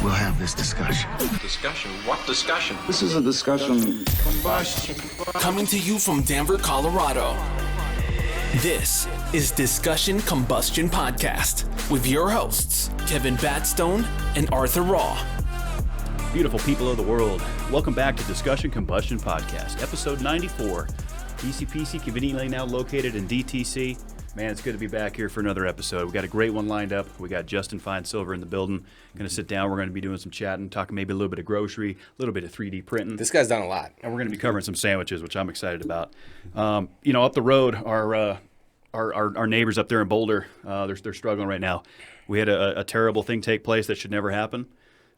we'll have this discussion. Discussion? What discussion? This is a discussion. Combustion. Coming to you from Denver, Colorado. This is Discussion Combustion Podcast with your hosts, Kevin Batstone and Arthur Raw. Beautiful people of the world, welcome back to Discussion Combustion Podcast, episode 94. DCPC conveniently now located in DTC. Man, it's good to be back here for another episode. We got a great one lined up. We got Justin Finesilver in the building. Going to sit down. We're going to be doing some chatting, talking maybe a little bit of grocery, a little bit of 3D printing. This guy's done a lot. And we're going to be covering some sandwiches, which I'm excited about. Up the road, our neighbors up there in Boulder, they're struggling right now. We had a terrible thing take place that should never happen.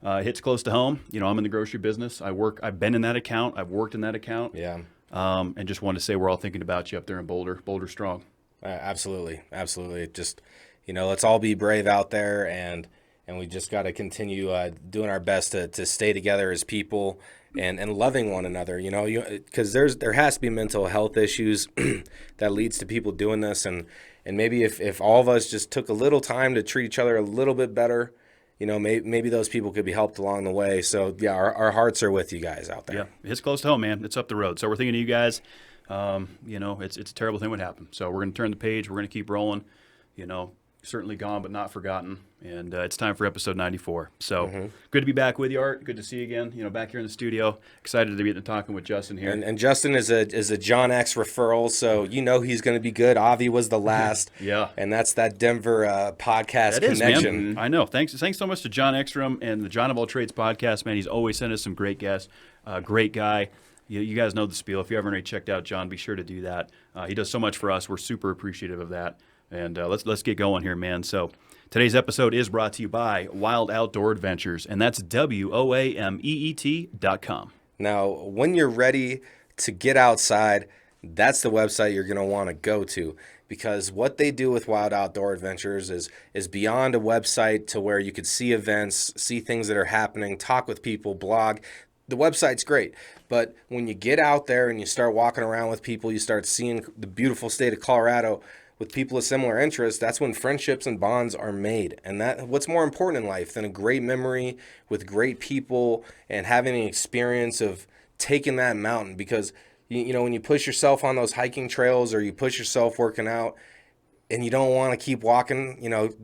It hits close to home. I'm in the grocery business. I've been in that account. I've worked in that account. Yeah. And just wanted to say we're all thinking about you up there in Boulder. Boulder strong. Absolutely. Just, let's all be brave out there, and we just got to continue doing our best to stay together as people and loving one another. Because there has to be mental health issues that leads to people doing this, and maybe if all of us just took a little time to treat each other a little bit better, maybe those people could be helped along the way. So yeah, our hearts are with you guys out there. Yeah, it's close to home, man. It's up the road. So we're thinking of you guys. It's a terrible thing what happened. So we're going to turn the page. We're going to keep rolling. Certainly gone but not forgotten. And it's time for episode 94. So Good to be back with you, Art. Good to see you again. Back here in the studio. Excited to be talking with Justin here. And Justin is a John X referral, so he's going to be good. Avi was the last. Yeah. And that's that Denver podcast that connection. Is, man. I know. Thanks so much to John Ekstrom and the John of All Trades podcast, man. He's always sent us some great guests. Great guy. You guys know the spiel. If you haven't already checked out John, be sure to do that. He does so much for us. We're super appreciative of that. And let's get going here, man. So today's episode is brought to you by Wild Outdoor Adventures, and that's WOAMEET.com. Now, when you're ready to get outside, that's the website you're going to want to go to, because what they do with Wild Outdoor Adventures is beyond a website to where you could see events, see things that are happening, talk with people, blog. The website's great, but when you get out there and you start walking around with people, you start seeing the beautiful state of Colorado with people of similar interests, that's when friendships and bonds are made. And that what's more important in life than a great memory with great people and having an experience of taking that mountain? Because, when you push yourself on those hiking trails or you push yourself working out and you don't want to keep walking,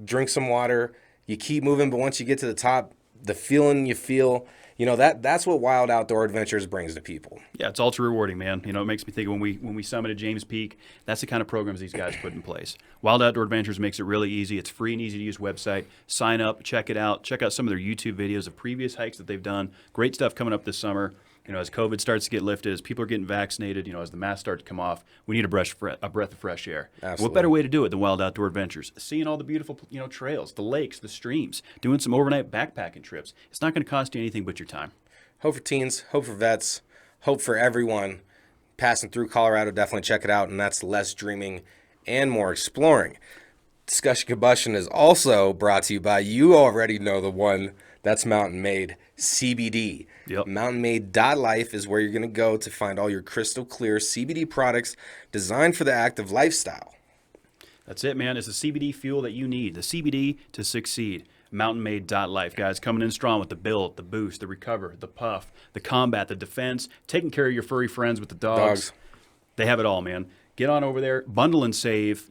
drink some water, you keep moving, but once you get to the top, the feeling you feel, that's what Wild Outdoor Adventures brings to people. Yeah, it's ultra rewarding, man. It makes me think when we summited James Peak, that's the kind of programs these guys put in place. Wild Outdoor Adventures makes it really easy. It's free and easy to use website. Sign up, check it out. Check out some of their YouTube videos of previous hikes that they've done. Great stuff coming up this summer. As COVID starts to get lifted, as people are getting vaccinated, as the masks start to come off, we need a breath of fresh air. Absolutely. What better way to do it than Wild Outdoor Adventures? Seeing all the beautiful, trails, the lakes, the streams, doing some overnight backpacking trips. It's not going to cost you anything but your time. Hope for teens, hope for vets, hope for everyone passing through Colorado. Definitely check it out, and that's less dreaming and more exploring. Discussion Combustion is also brought to you by, you already know the one, that's Mountain Made CBD. Yep. MountainMade.life is where you're going to go to find all your crystal clear CBD products designed for the active lifestyle. That's it, man. It's the CBD fuel that you need, the CBD to succeed. MountainMade.life, guys, coming in strong with the build, the boost, the recover, the puff, the combat, the defense, taking care of your furry friends with the dogs. They have it all, man. Get on over there, bundle and save,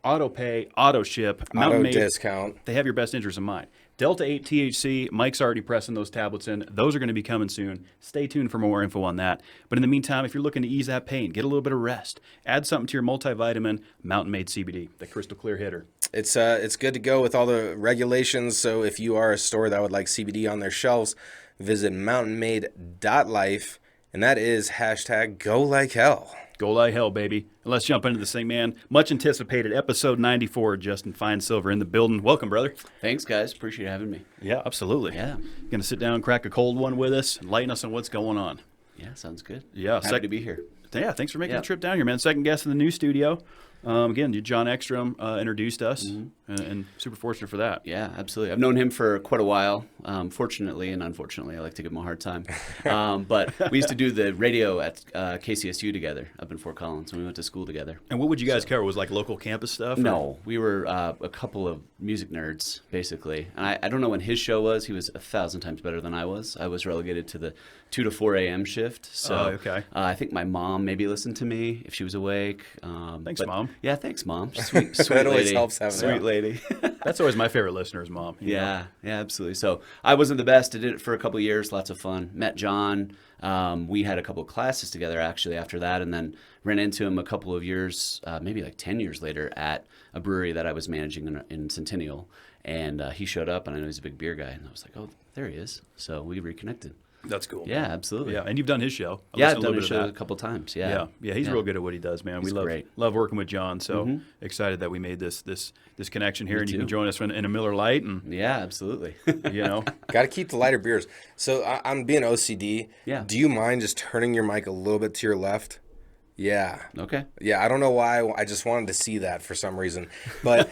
auto pay, auto ship, auto discount. They have your best interest in mind. Delta 8 THC, Mike's already pressing those tablets in. Those are going to be coming soon. Stay tuned for more info on that. But in the meantime, if you're looking to ease that pain, get a little bit of rest, add something to your multivitamin, Mountain Made CBD, the crystal clear hitter. It's good to go with all the regulations. So if you are a store that would like CBD on their shelves, visit mountainmade.life, and that is hashtag go like hell. Go like hell, baby. And let's jump into this thing, man. Much anticipated, episode 94, Justin Finesilver in the building. Welcome, brother. Thanks, guys. Appreciate having me. Yeah, absolutely. Yeah. Going to sit down and crack a cold one with us, enlighten us on what's going on. Yeah, sounds good. Yeah. Happy to be here. Yeah, thanks for making the trip down here, man. Second guest in the new studio. Again, John Ekstrom introduced us, and super fortunate for that. Yeah, absolutely. I've known him for quite a while. Fortunately and unfortunately, I like to give him a hard time. But we used to do the radio at KCSU together up in Fort Collins, and we went to school together. And what would you guys cover? Was it like local campus stuff? Or? No, we were a couple of music nerds, basically. And I don't know when his show was. He was 1,000 times better than I was. I was relegated to the 2 to 4 a.m. shift. So okay. I think my mom maybe listened to me if she was awake. Thanks, Mom. Yeah, thanks, Mom. Sweet That lady. always helps having Sweet lady. That's always my favorite listener is Mom. you know? Yeah, absolutely. So I wasn't the best. I did it for a couple of years. Lots of fun. Met John. We had a couple of classes together actually after that, and then ran into him a couple of years, maybe like 10 years later, at a brewery that I was managing in Centennial. And he showed up, and I know he's a big beer guy, and I was like, oh, there he is. So we reconnected. That's cool. Yeah, absolutely. Yeah, and you've done his show. I've done his show a couple times. Yeah, He's real good at what he does, man. He's We great. love working with John. So excited that we made this connection here, and you too. can join us in a Miller Lite, and Yeah, absolutely. you know, Got to keep the lighter beers. So I'm being OCD. Yeah. Do you mind just turning your mic a little bit to your left? Yeah. Okay. Yeah, I don't know why. I just wanted to see that for some reason. But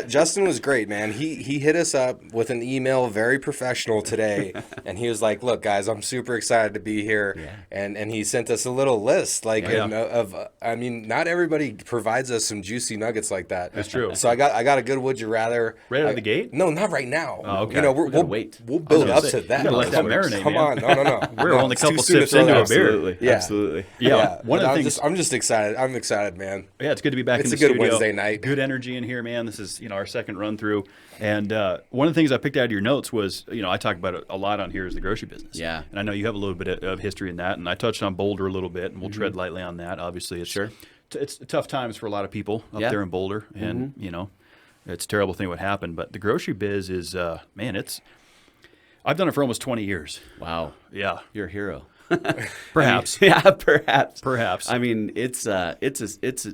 Justin was great, man. He hit us up with an email, very professional today, and he was like, "Look, guys, I'm super excited to be here." Yeah. And he sent us a little list, like Yeah. I mean, not everybody provides us some juicy nuggets like that. That's true. So I got a good would you rather. Right out of the gate? No, not right now. Oh, okay. You know, gotta wait. We'll build gonna up say, to that. you gotta let that marinate, Come man. on, no. We're No, only a it's too couple soon to sips throw into that a out. beer. Absolutely. Yeah. Absolutely. Yeah. One of the things. I'm just excited. I'm excited, man. Yeah, it's good to be back It's in a the good studio. Wednesday night. Good energy in here, man. This is our second run through, and one of the things I picked out of your notes was I talk about it a lot on here is the grocery business. Yeah. and I know you have a little bit of history in that, and I touched on Boulder a little bit, and we'll tread lightly on that. Obviously, it's tough times for a lot of people up there in Boulder, and it's a terrible thing what happened. But the grocery biz is man, I've done it for almost 20 years. Wow. Yeah, You're a hero. perhaps. Yeah, perhaps. Perhaps. I mean, it's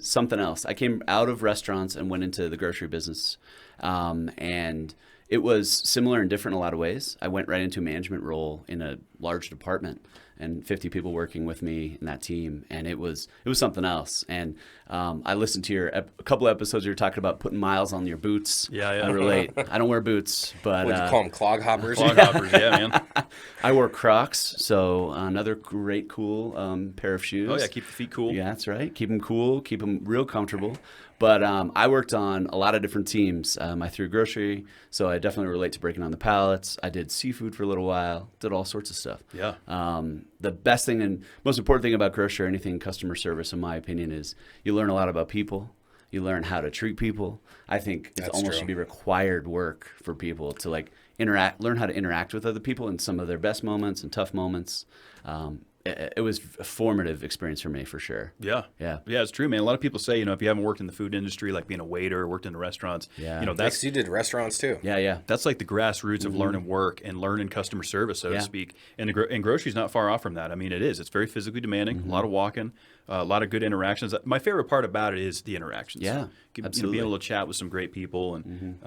something else. I came out of restaurants and went into the grocery business, and it was similar and different in a lot of ways. I went right into a management role in a large department and 50 people working with me in that team, and it was something else. And I listened to a couple episodes where you're talking about putting miles on your boots. Yeah. I relate. I don't wear boots, but What do you call them? Clog hoppers? Clog hoppers, yeah, man. I wore Crocs, so another great, cool pair of shoes. Oh yeah, keep the feet cool. Yeah, that's right. Keep them cool, keep them real comfortable. But I worked on a lot of different teams. I threw grocery, so I definitely relate to breaking on the pallets. I did seafood for a little while, did all sorts of stuff. Yeah. The best thing and most important thing about grocery or anything customer service, in my opinion, is you learn a lot about people. You learn how to treat people. I think it almost true. should be required work for people to learn how to interact with other people in some of their best moments and tough moments. It was a formative experience for me, for sure. Yeah, it's true, man. A lot of people say, if you haven't worked in the food industry, like being a waiter or worked in the restaurants, Next, you did restaurants too. Yeah. that's like the grassroots of learning work and learning customer service, so to Yeah. speak. And grocery's not far off from that. I mean, it is. It's very physically demanding, a lot of walking, a lot of good interactions. My favorite part about it is the interactions. Yeah, absolutely. Being able to chat with some great people. And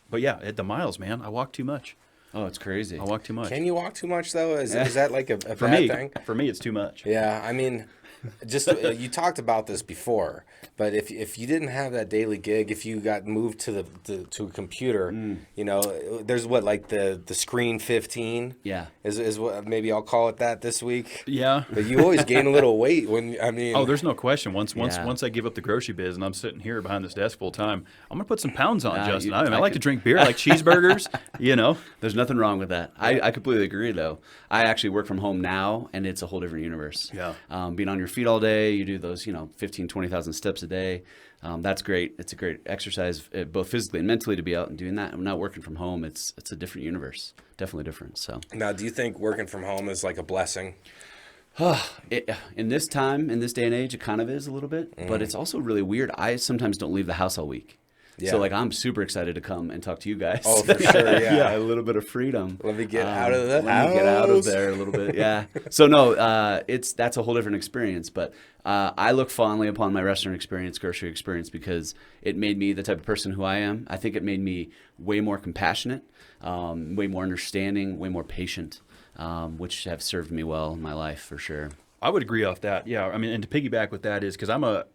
but yeah, at the miles, man, I walk too much. Oh, it's crazy. I walk too much. Can you walk too much though? Is that like a for bad me, thing? For me, it's too much. Yeah, I mean, just you talked about this before, but if you didn't have that daily gig, if you got moved to a computer, there's like the screen 15. Yeah. Is what maybe I'll call it that this week. Yeah. But you always gain a little weight Oh, there's no question. Once Yeah. I give up the grocery biz and I'm sitting here behind this desk full time, I'm gonna put some pounds on, Nah, Justin. you- I I like to could- drink beer, I like cheeseburgers. There's nothing wrong with that. I completely agree, though. I actually work from home now, and it's a whole different universe. Yeah. Being on your feet all day, you do those, 15, 20,000 steps a day. That's great. It's a great exercise, both physically and mentally, to be out and doing that. I'm not working from home. It's a different universe. Definitely different. So Now, do you think working from home is like a blessing? in this time, in this day and age, it kind of is a little bit, but it's also really weird. I sometimes don't leave the house all week. Yeah. So I'm super excited to come and talk to you guys. Oh, for sure, yeah. A little bit of freedom. Let me get out of the Let me get out of house. there a little bit. Yeah. So no, that's a whole different experience. But I look fondly upon my restaurant experience, grocery experience, because it made me the type of person who I am. I think it made me way more compassionate, way more understanding, way more patient, which have served me well in my life for sure. I would agree off that. Yeah, I mean, and to piggyback with that is because I'm a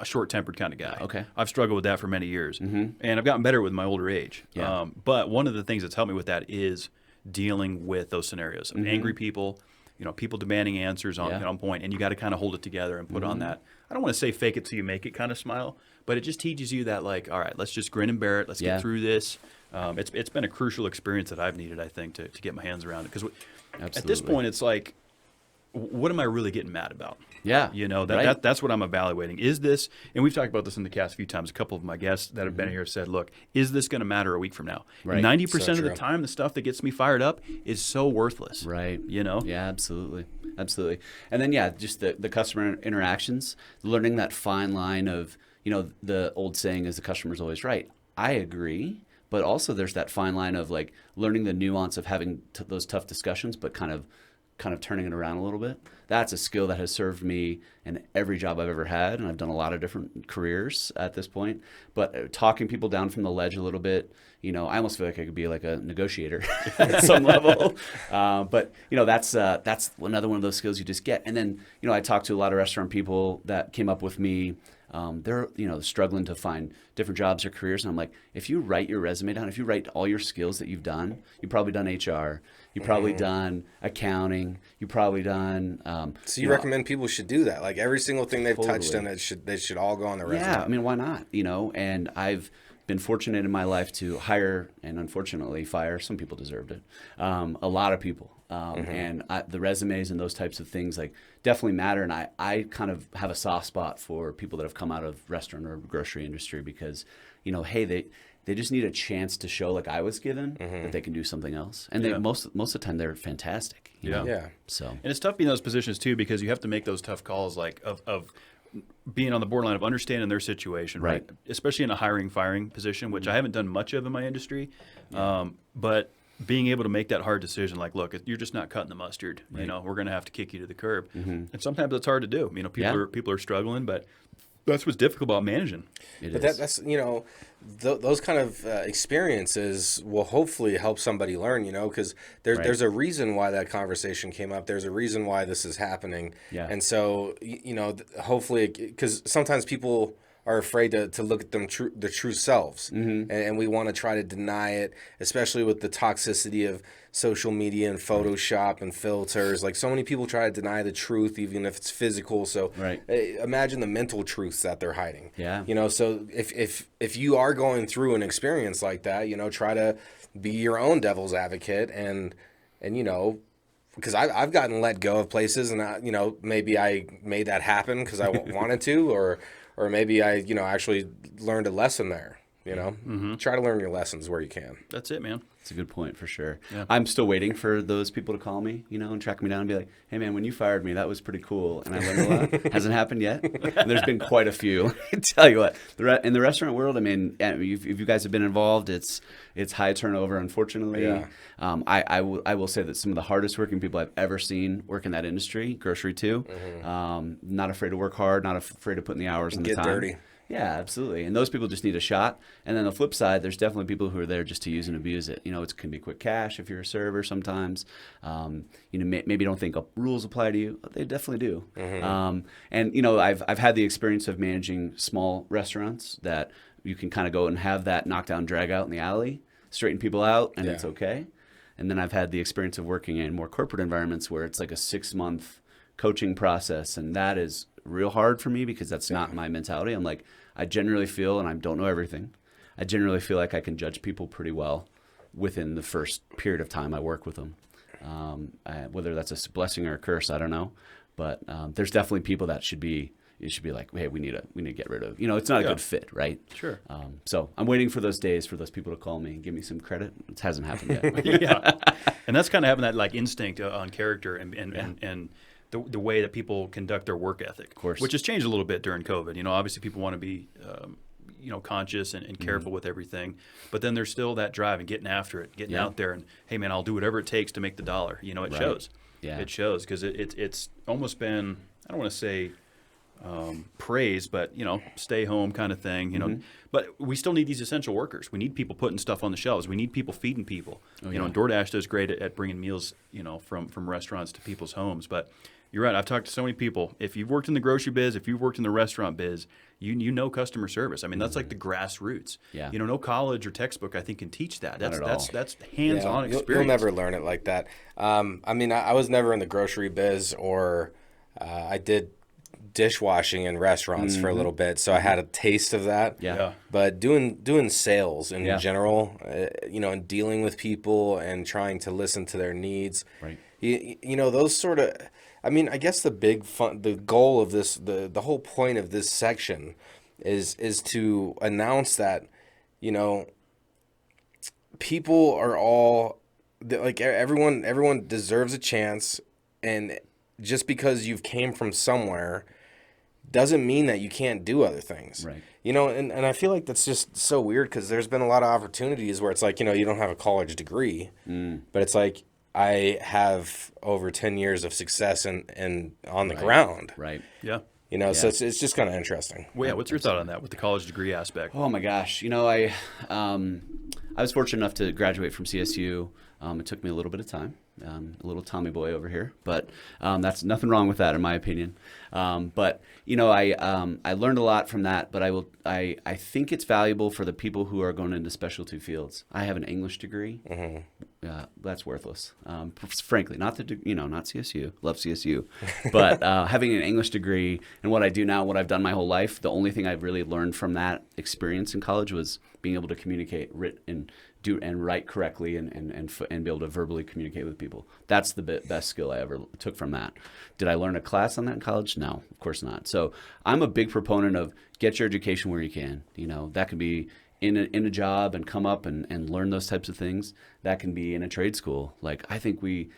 short-tempered kind of guy. Okay. I've struggled with that for many years, and I've gotten better with my older age. Yeah. But one of the things that's helped me with that is dealing with those scenarios of angry people, people demanding answers on point, and you got to kind of hold it together and put on that. I don't want to say fake it till you make it kind of smile, but it just teaches you that, like, all right, let's just grin and bear it. Let's get through this. It's been a crucial experience that I've needed, I think, to get my hands around it. Because at this point, it's like, what am I really getting mad about? Yeah. That's what I'm evaluating. Is this, and we've talked about this in the cast a few times, a couple of my guests that have been here said, look, is this going to matter a week from now? Right. 90% So of the true. time, the stuff that gets me fired up is so worthless. Right. Yeah, absolutely. Absolutely. And then, just the customer interactions, learning that fine line of, the old saying is the customer's always right. I agree. But also there's that fine line of like learning the nuance of having those tough discussions, but kind of turning it around a little bit. That's a skill that has served me in every job I've ever had, and I've done a lot of different careers at this point. But talking people down from the ledge a little bit, I almost feel like I could be like a negotiator at some level. But that's another one of those skills you just get. And then I talked to a lot of restaurant people that came up with me. They're struggling to find different jobs or careers, and I'm like, if you write your resume down, if you write all your skills that you've probably done HR, you've probably done accounting, you've probably done. So you recommend people should do that? Like every single thing they've touched Totally. on, they should all go on their resume. Yeah, I mean, why not? And I've been fortunate in my life to hire and unfortunately fire. Some people deserved it. A lot of people. And the resumes and those types of things like definitely matter. And I kind of have a soft spot for people that have come out of restaurant or grocery industry because, hey, they just need a chance to show like I was given that they can do something else. And they, most of the time they're fantastic. You know? Yeah. So. And it's tough being in those positions too because you have to make those tough calls like of being on the borderline of understanding their situation, right? Especially in a hiring-firing position, which I haven't done much of in my industry. But being able to make that hard decision, like, look, you're just not cutting the mustard. We're going to have to kick you to the curb, and sometimes that's hard to do. People are struggling, but that's what's difficult about managing. But that's those kind of experiences will hopefully help somebody learn. Because there's a reason why that conversation came up. There's a reason why this is happening. Yeah. And so hopefully, because sometimes people are afraid to look at their true selves, and we want to try to deny it, especially with the toxicity of social media and Photoshop and filters. Like so many people try to deny the truth, even if it's physical. So imagine the mental truths that they're hiding. Yeah. So if you are going through an experience like that, try to be your own devil's advocate and because I've gotten let go of places and maybe I made that happen because I wanted to, or maybe I actually learned a lesson there. Try to learn your lessons where you can. That's it, man. It's a good point for sure. Yeah. I'm still waiting for those people to call me, and track me down and be like, hey, man, when you fired me, that was pretty cool. And I learned a lot. Hasn't happened yet. And there's been quite a few. I tell you what, in the restaurant world, I mean, if you guys have been involved, it's high turnover, unfortunately. Yeah. I will say that some of the hardest working people I've ever seen work in that industry, grocery too, not afraid to work hard, not afraid to put in the hours and the time. Get dirty. Yeah, absolutely. And those people just need a shot. And then the flip side, there's definitely people who are there just to use and abuse it. It can be quick cash if you're a server sometimes. Maybe don't think rules apply to you. They definitely do. And I've had the experience of managing small restaurants that you can kind of go and have that knockdown drag out in the alley, straighten people out, and it's okay. And then I've had the experience of working in more corporate environments where it's like a 6-month coaching process, and that is real hard for me because that's not my mentality. I'm like, I generally feel, and I don't know everything, I generally feel like I can judge people pretty well within the first period of time I work with them. Whether that's a blessing or a curse, I don't know. But there's definitely people that you should be like, hey, we need to get rid of. It's not a good fit, right? Sure. So I'm waiting for those days for those people to call me and give me some credit. It hasn't happened yet. Yeah. And that's kind of having that like instinct on character and the way that people conduct their work ethic, of course, which has changed a little bit during COVID. Obviously people want to be, conscious and careful with everything, but then there's still that drive and getting after it, getting out there and, hey man, I'll do whatever it takes to make the dollar. It shows. Yeah. It shows because it's almost been, I don't want to say praise, but stay home kind of thing. But we still need these essential workers. We need people putting stuff on the shelves. We need people feeding people. And DoorDash does great at bringing meals, from restaurants to people's homes. But You're right. I've talked to so many people. If you've worked in the grocery biz, if you've worked in the restaurant biz, you know customer service. I mean, that's like the grassroots. Yeah. No college or textbook I think can teach that. Not at all. That's hands-on You'll experience. never learn it like that. I mean, I was never in the grocery biz, or I did dishwashing in restaurants for a little bit, so I had a taste of that. Yeah. But doing sales in Yeah. general, and dealing with people and trying to listen to their needs, Right. those sort of. I mean, I guess the goal of this, the whole point of this section, is to announce that, people are all like everyone deserves a chance, and just because you've came from somewhere doesn't mean that you can't do other things. Right. And I feel like that's just so weird, because there's been a lot of opportunities where it's like, you don't have a college degree, but it's like, I have over 10 years of success and on the ground. Right. Yeah. So it's just kind of interesting. Well, yeah. What's your thought on that with the college degree aspect? Oh my gosh. I was fortunate enough to graduate from CSU. It took me a little bit of time, a little Tommy boy over here, but that's nothing wrong with that in my opinion. But I learned a lot from that, but I think it's valuable for the people who are going into specialty fields. I have an English degree. That's worthless. Frankly, not CSU, love CSU, but having an English degree and what I do now, what I've done my whole life, the only thing I've really learned from that experience in college was being able to communicate, write correctly, and be able to verbally communicate with people. That's the best skill I ever took from that. Did I learn a class on that in college? No, of course not. So I'm a big proponent of get your education where you can. That could be in a job and come up and learn those types of things. That can be in a trade school. Like, I think we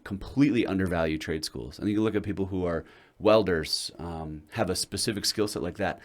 completely undervalue trade schools. And you look at people who are welders, have a specific skill set like that.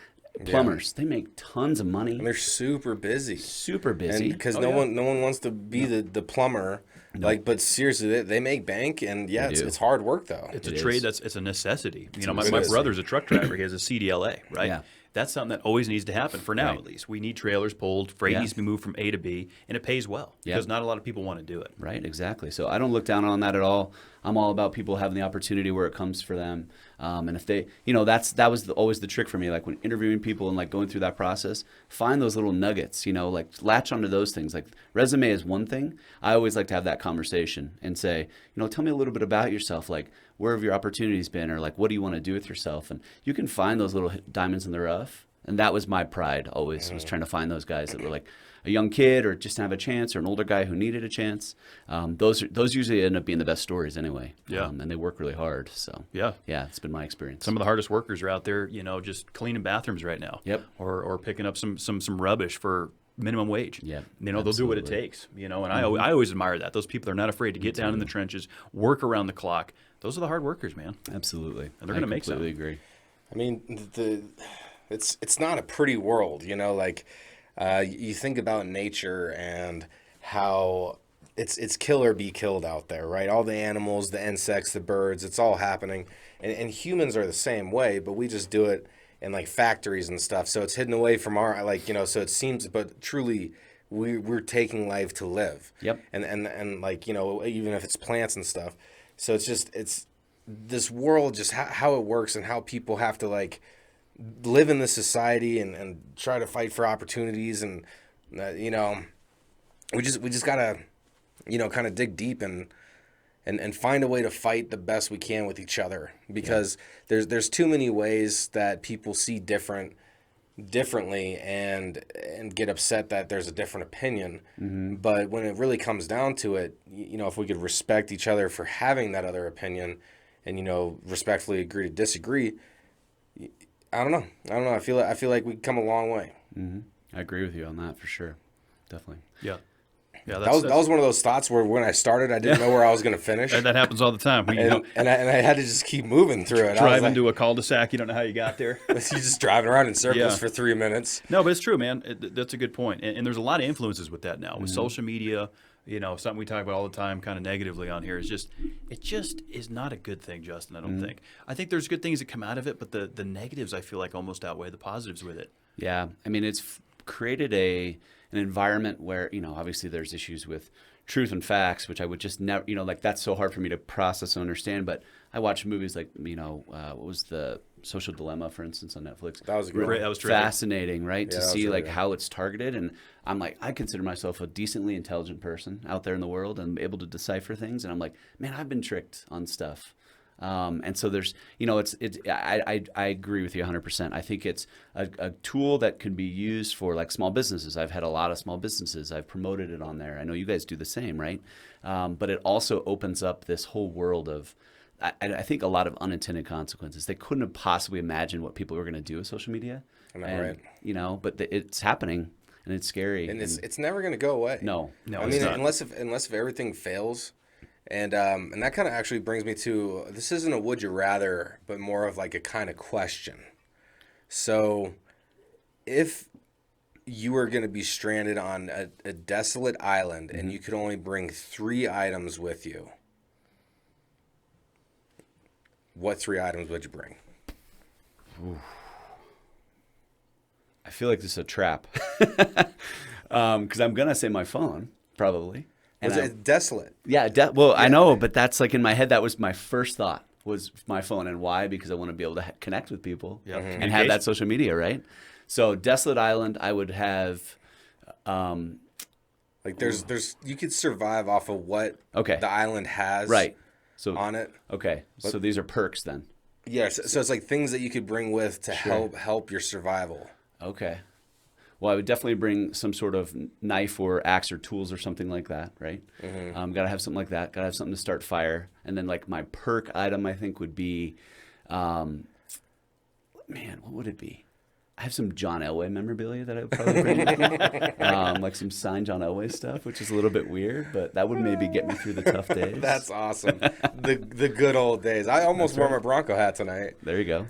Plumbers, they make tons of money. And they're super busy. Because no one wants to be the plumber. No. But seriously, they make bank, and it's hard work though. It's a trade it's a necessity. My brother's a truck driver. He has a CDLA, right? Yeah. That's something that always needs to happen for now, at least. We need trailers pulled, freight needs to be moved from A to B, and it pays well because not a lot of people want to do it. Right, exactly. So I don't look down on that at all. I'm all about people having the opportunity where it comes for them. And if they, that was always the trick for me. Like when interviewing people and like going through that process, find those little nuggets, like latch onto those things. Like resume is one thing. I always like to have that conversation and say, tell me a little bit about yourself. Like, where have your opportunities been? Or like, what do you want to do with yourself? And you can find those little diamonds in the rough. And that was my pride always, was trying to find those guys that were like a young kid or just have a chance, or an older guy who needed a chance. Those usually end up being the best stories anyway. Yeah. And they work really hard. So yeah, it's been my experience. Some of the hardest workers are out there, just cleaning bathrooms right now. Yep. Or picking up some rubbish for minimum wage. Yeah. They'll do what it takes. And I always admire that. Those people are not afraid to get down in the trenches, work around the clock. Those are the hard workers, man. Absolutely. And they're going to make something. I completely agree. I mean, it's not a pretty world, you think about nature and how it's kill or be killed out there, right? All the animals, the insects, the birds, it's all happening. And humans are the same way, but we just do it in like factories and stuff. So it's hidden away from our, so it seems, but truly we're taking life to live. Yep. And even if it's plants and stuff. So it's this world, just how it works and how people have to live in this society and try to fight for opportunities. And, we just gotta, kind of dig deep and find a way to fight the best we can with each other, because there's too many ways that people see differently and get upset that there's a different opinion. Mm-hmm. But when it really comes down to it, if we could respect each other for having that other opinion and, respectfully agree to disagree, I don't know. I feel like we've come a long way. Mm-hmm. I agree with you on that for sure. Definitely. Yeah. Yeah, that was one of those thoughts where when I started, I didn't know where I was going to finish. That happens all the time. And I had to just keep moving through it. Drive into a cul-de-sac, you don't know how you got there. You're just driving around in circles for 3 minutes. No, but it's true, man. That's a good point. And there's a lot of influences with that now. With social media, something we talk about all the time kind of negatively on here is it just is not a good thing, Justin, I don't think. I think there's good things that come out of it, but the negatives I feel like almost outweigh the positives with it. Yeah. I mean, it's created an environment where, obviously there's issues with truth and facts, which I would just never, like that's so hard for me to process and understand. But I watch movies like, what was the Social Dilemma, for instance, on Netflix? That was a great one. That was terrific. Fascinating, right? Yeah, to that was see really like good. how it's targeted. And I'm like, I consider myself a decently intelligent person out there in the world and able to decipher things. And I'm like, man, I've been tricked on stuff. And so there's, I agree with you 100%. I think it's a tool that can be used for like small businesses. I've had a lot of small businesses. I've promoted it on there. I know you guys do the same, right? But it also opens up this whole world of, I think, a lot of unintended consequences. They couldn't have possibly imagined what people were going to do with social media. I know, right? But it's happening and it's scary. And it's never going to go away. No, I it's mean, not. unless if everything fails. And that kind of actually brings me to, this isn't a would you rather, but more of like a kind of question. So if you were going to be stranded on a desolate island and you could only bring 3 items with you, what 3 items would you bring? I feel like this is a trap because I'm going to say my phone, probably. Was it desolate? Yeah, I know, but that's like in my head, that was my first thought was my phone. And why? Because I want to be able to connect with people and have that social media, right? So desolate island, I would have... Like there's you could survive off of what the island has on it. Okay, so these are perks then. Yeah, so it's like things that you could bring with to help your survival. Okay. Well, I would definitely bring some sort of knife or axe or tools or something like that, right? Got to have something like that. Got to have something to start fire. And then like my perk item, I think would be, what would it be? I have some John Elway memorabilia that I would probably bring with me. Like some signed John Elway stuff, which is a little bit weird, but that would maybe get me through the tough days. That's awesome. The good old days. I almost wore my Bronco hat tonight. There you go.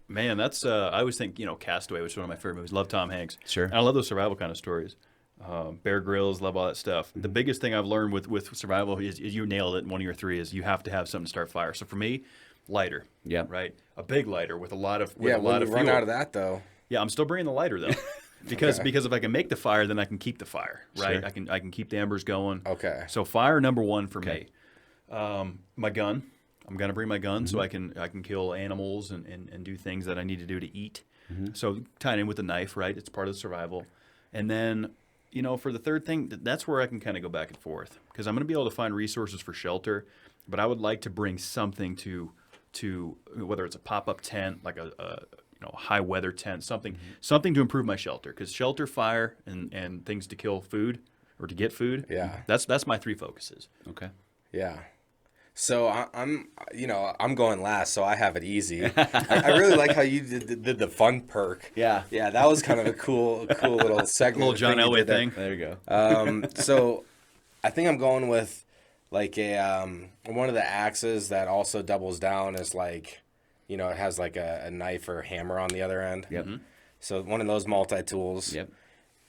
Man, that's I always think Castaway, which is one of my favorite movies. Love Tom Hanks. Sure. And I love those survival kind of stories. Bear Grylls, love all that stuff. The biggest thing I've learned with survival is you nailed it. One of your 3 is you have to have something to start fire. So for me, lighter. Yeah. Right. A big lighter with a lot of When you run fuel. out of that though. Yeah, I'm still bringing the lighter though, because if I can make the fire, then I can keep the fire. Right. Sure. I can keep the embers going. Okay. So fire number 1 for me. My gun. I'm gonna bring my gun so I can kill animals and do things that I need to do to eat. So tied in with the knife, right? It's part of the survival. And then, for the third thing, that's where I can kind of go back and forth because I'm gonna be able to find resources for shelter, but I would like to bring something to whether it's a pop-up tent, like a high weather tent, something to improve my shelter because shelter, fire, and things to kill food or to get food. Yeah. That's my 3 focuses. Okay. Yeah. So I'm going last, so I have it easy. I really like how you did the fun perk. Yeah. Yeah, that was kind of a cool little segment. Little John you Elway did there. thing. There you go. So I think I'm going with like a one of the axes that also doubles down as like, it has like a knife or hammer on the other end. Yep. So one of those multi-tools. Yep.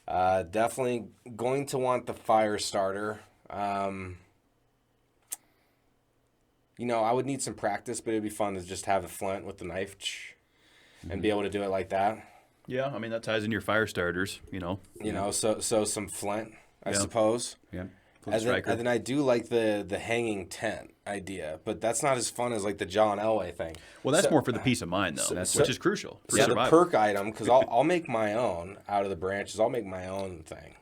Definitely going to want the fire starter. I would need some practice, but it'd be fun to just have a flint with the knife and be able to do it like that. Yeah, I mean that ties into your fire starters, So some flint, I suppose. Yeah. And then I do like the hanging tent idea, but that's not as fun as like the John Elway thing. Well, that's more for the peace of mind though, which is crucial for The survival. perk item, because I'll make my own out of the branches. I'll make my own thing.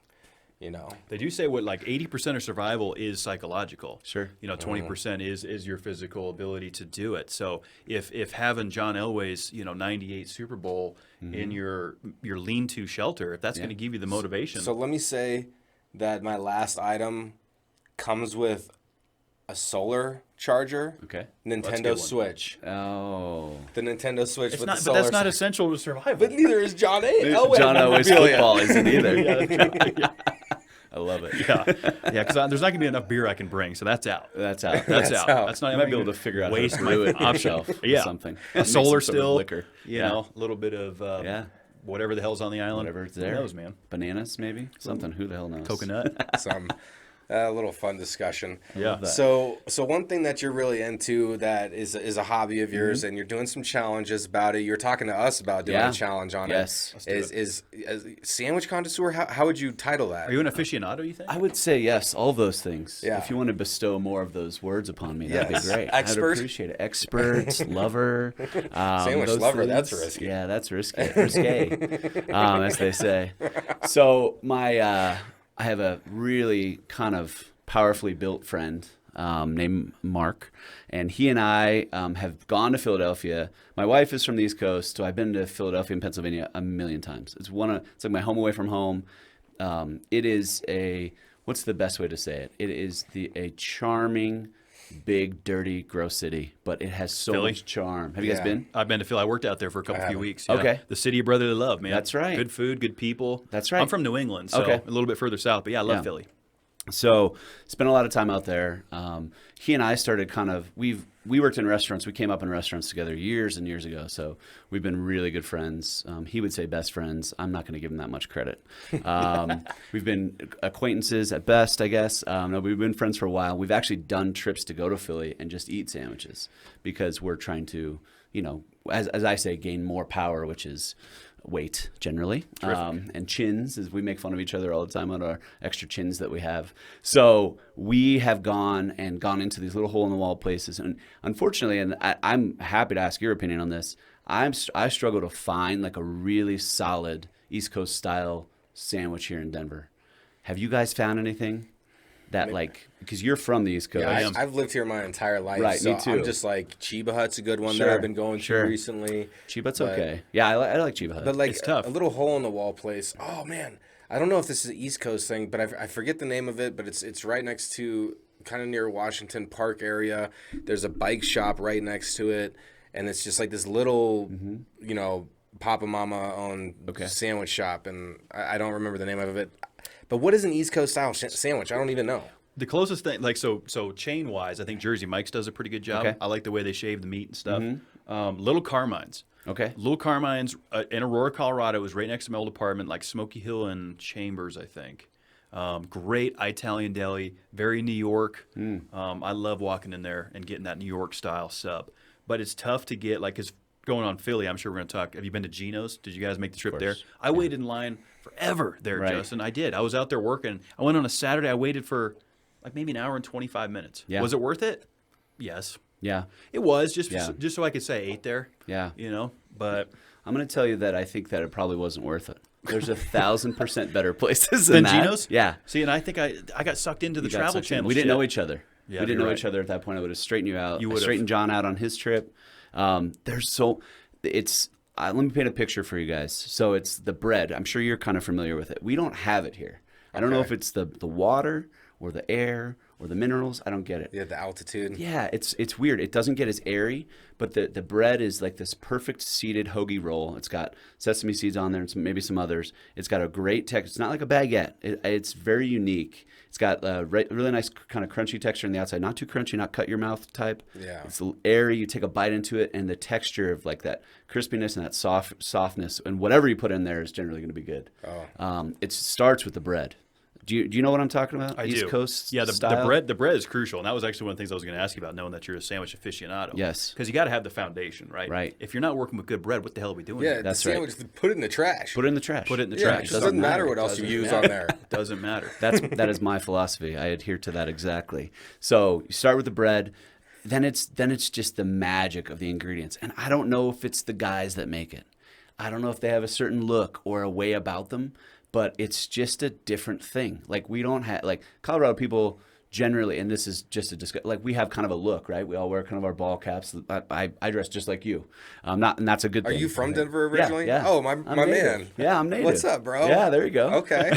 They do say what like 80% of survival is psychological. Sure. 20% is your physical ability to do it. So if having John Elway's 98 Super Bowl in your lean-to shelter, if that's going to give you the motivation. So let me say that my last item comes with a solar charger. Okay. Nintendo Switch. Oh. The Nintendo Switch with the but solar. that's not essential to survival. But neither is John Elway. John Elway's memorabilia. football isn't either. Yeah. I love it. Yeah, because there's not going to be enough beer I can bring, so that's out. That's out. That's out. That's not. You might be able to figure out waste how to brew it my yourself or Yeah. something. A solar Mix some sort of still, liquor. a little bit of whatever the hell's on the island. Whatever's Who there. knows, man? Bananas, maybe? Something. Who the hell knows? Coconut. Some. A little fun discussion. Yeah. So one thing that you're really into that is a hobby of yours, and you're doing some challenges about it. You're talking to us about doing a challenge on Yes. it. Is sandwich connoisseur? How would you title that? Are you an aficionado, you think? I would say yes, all those things. Yeah. If you want to bestow more of those words upon me, that'd Yes. be great. Expert? I'd appreciate it. Expert, lover. Sandwich those lover, things. that's risky. Yeah, that's risque, as they say. So I have a really kind of powerfully built friend named Mark, and he and I have gone to Philadelphia. My wife is from the East Coast, so I've been to Philadelphia and Pennsylvania a million times. It's like my home away from home. It is what's the best way to say it? It is a charming, big, dirty, gross city, but it has so Philly? much charm. Have you guys been? I've been to Philly. I worked out there for a few weeks. Yeah. Okay. The city of brotherly love, man. That's right. Good food, good people. That's right. I'm from New England, so Okay. a little bit further south, but yeah, I love Philly. So spent a lot of time out there. He and I started we worked in restaurants. We came up in restaurants together years and years ago. So we've been really good friends. He would say best friends. I'm not going to give him that much credit. We've been acquaintances at best, I guess. No, we've been friends for a while. We've actually done trips to go to Philly and just eat sandwiches because we're trying to, as I say, gain more power, which is weight generally, and chins, as we make fun of each other all the time on our extra chins that we have. So we have gone into these little hole in the wall places, and unfortunately, and I'm happy to ask your opinion on this, I struggle to find like a really solid East Coast style sandwich here in Denver. Have you guys found anything that because you're from the East Coast? Yeah, I've lived here my entire life. Right, so me too. I'm just like Chiba Hut's a good one Sure, that I've been going to sure. recently. Chiba Hut's But- okay. Yeah, I like Chiba Hut. But like It's tough. a little hole in the wall place. Oh man, I don't know if this is an East Coast thing, but I forget the name of it. But it's right next to kind of near Washington Park area. There's a bike shop right next to it, and it's just like this little, Papa Mama owned sandwich shop, and I don't remember the name of it. But what is an East Coast style sandwich? I don't even know. The closest thing, so chain wise, I think Jersey Mike's does a pretty good job. Okay. I like the way they shave the meat and stuff. Little Carmine's. Okay. Little Carmine's in Aurora, Colorado. It was right next to my old apartment, like Smoky Hill and Chambers, I think. Great Italian deli, very New York. I love walking in there and getting that New York style sub. But it's tough to get, because going on Philly, I'm sure we're going to talk. Have you been to Geno's? Did you guys make the trip there? I waited in line forever there, Right. Justin. I did. I was out there working. I went on a Saturday. I waited for like maybe an hour and 25 minutes. Yeah. Was it worth it? Yes. Yeah. It was, just Yeah. just so I could say I ate there. Yeah. But I'm going to tell you that I think that it probably wasn't worth it. There's 1,000% better places than then that. Geno's? Yeah. See, and I think I got sucked into the You got Travel sucked in. Channel. We didn't shit. know each other. Yeah, we didn't you're know right. each other at that point. I would have straightened you out. You I would've. straightened John out on his trip. Let me paint a picture for you guys. So it's the bread. I'm sure you're kind of familiar with it. We don't have it here. I don't know if it's the water or the air or the minerals. I don't get it. Yeah, the altitude. Yeah, it's weird. It doesn't get as airy, but the bread is like this perfect seeded hoagie roll. It's got sesame seeds on there and maybe some others. It's got a great texture. It's not like a baguette. It's very unique. It's got a really nice kind of crunchy texture on the outside. Not too crunchy, not cut your mouth type. Yeah. It's airy. You take a bite into it, and the texture of like that crispiness and that softness and whatever you put in there is generally going to be good. It starts with the bread. Do you know what I'm talking about? I East do. Coast Yeah, the style? bread is crucial, and that was actually one of the things I was going to ask you about, knowing that you're a sandwich aficionado. Yes. Because you got to have the foundation, right? Right. If you're not working with good bread, what the hell are we doing? Yeah, here? That's the right. sandwich, put it in the trash. Put it in the trash. Put it in the Yeah, trash. it doesn't matter what else you Doesn't use matter. on there. Doesn't matter. That is my philosophy. I adhere to that exactly. So you start with the bread, then it's just the magic of the ingredients. And I don't know if it's the guys that make it. I don't know if they have a certain look or a way about them, but it's just a different thing. Like we don't have Colorado people generally, and this is just we have kind of a look, right? We all wear kind of our ball caps. I dress just like you. And that's a good Are thing. you from Denver originally? Yeah. Oh, my I'm man. native. Yeah, I'm native. What's up, bro? Yeah, there you go. Okay.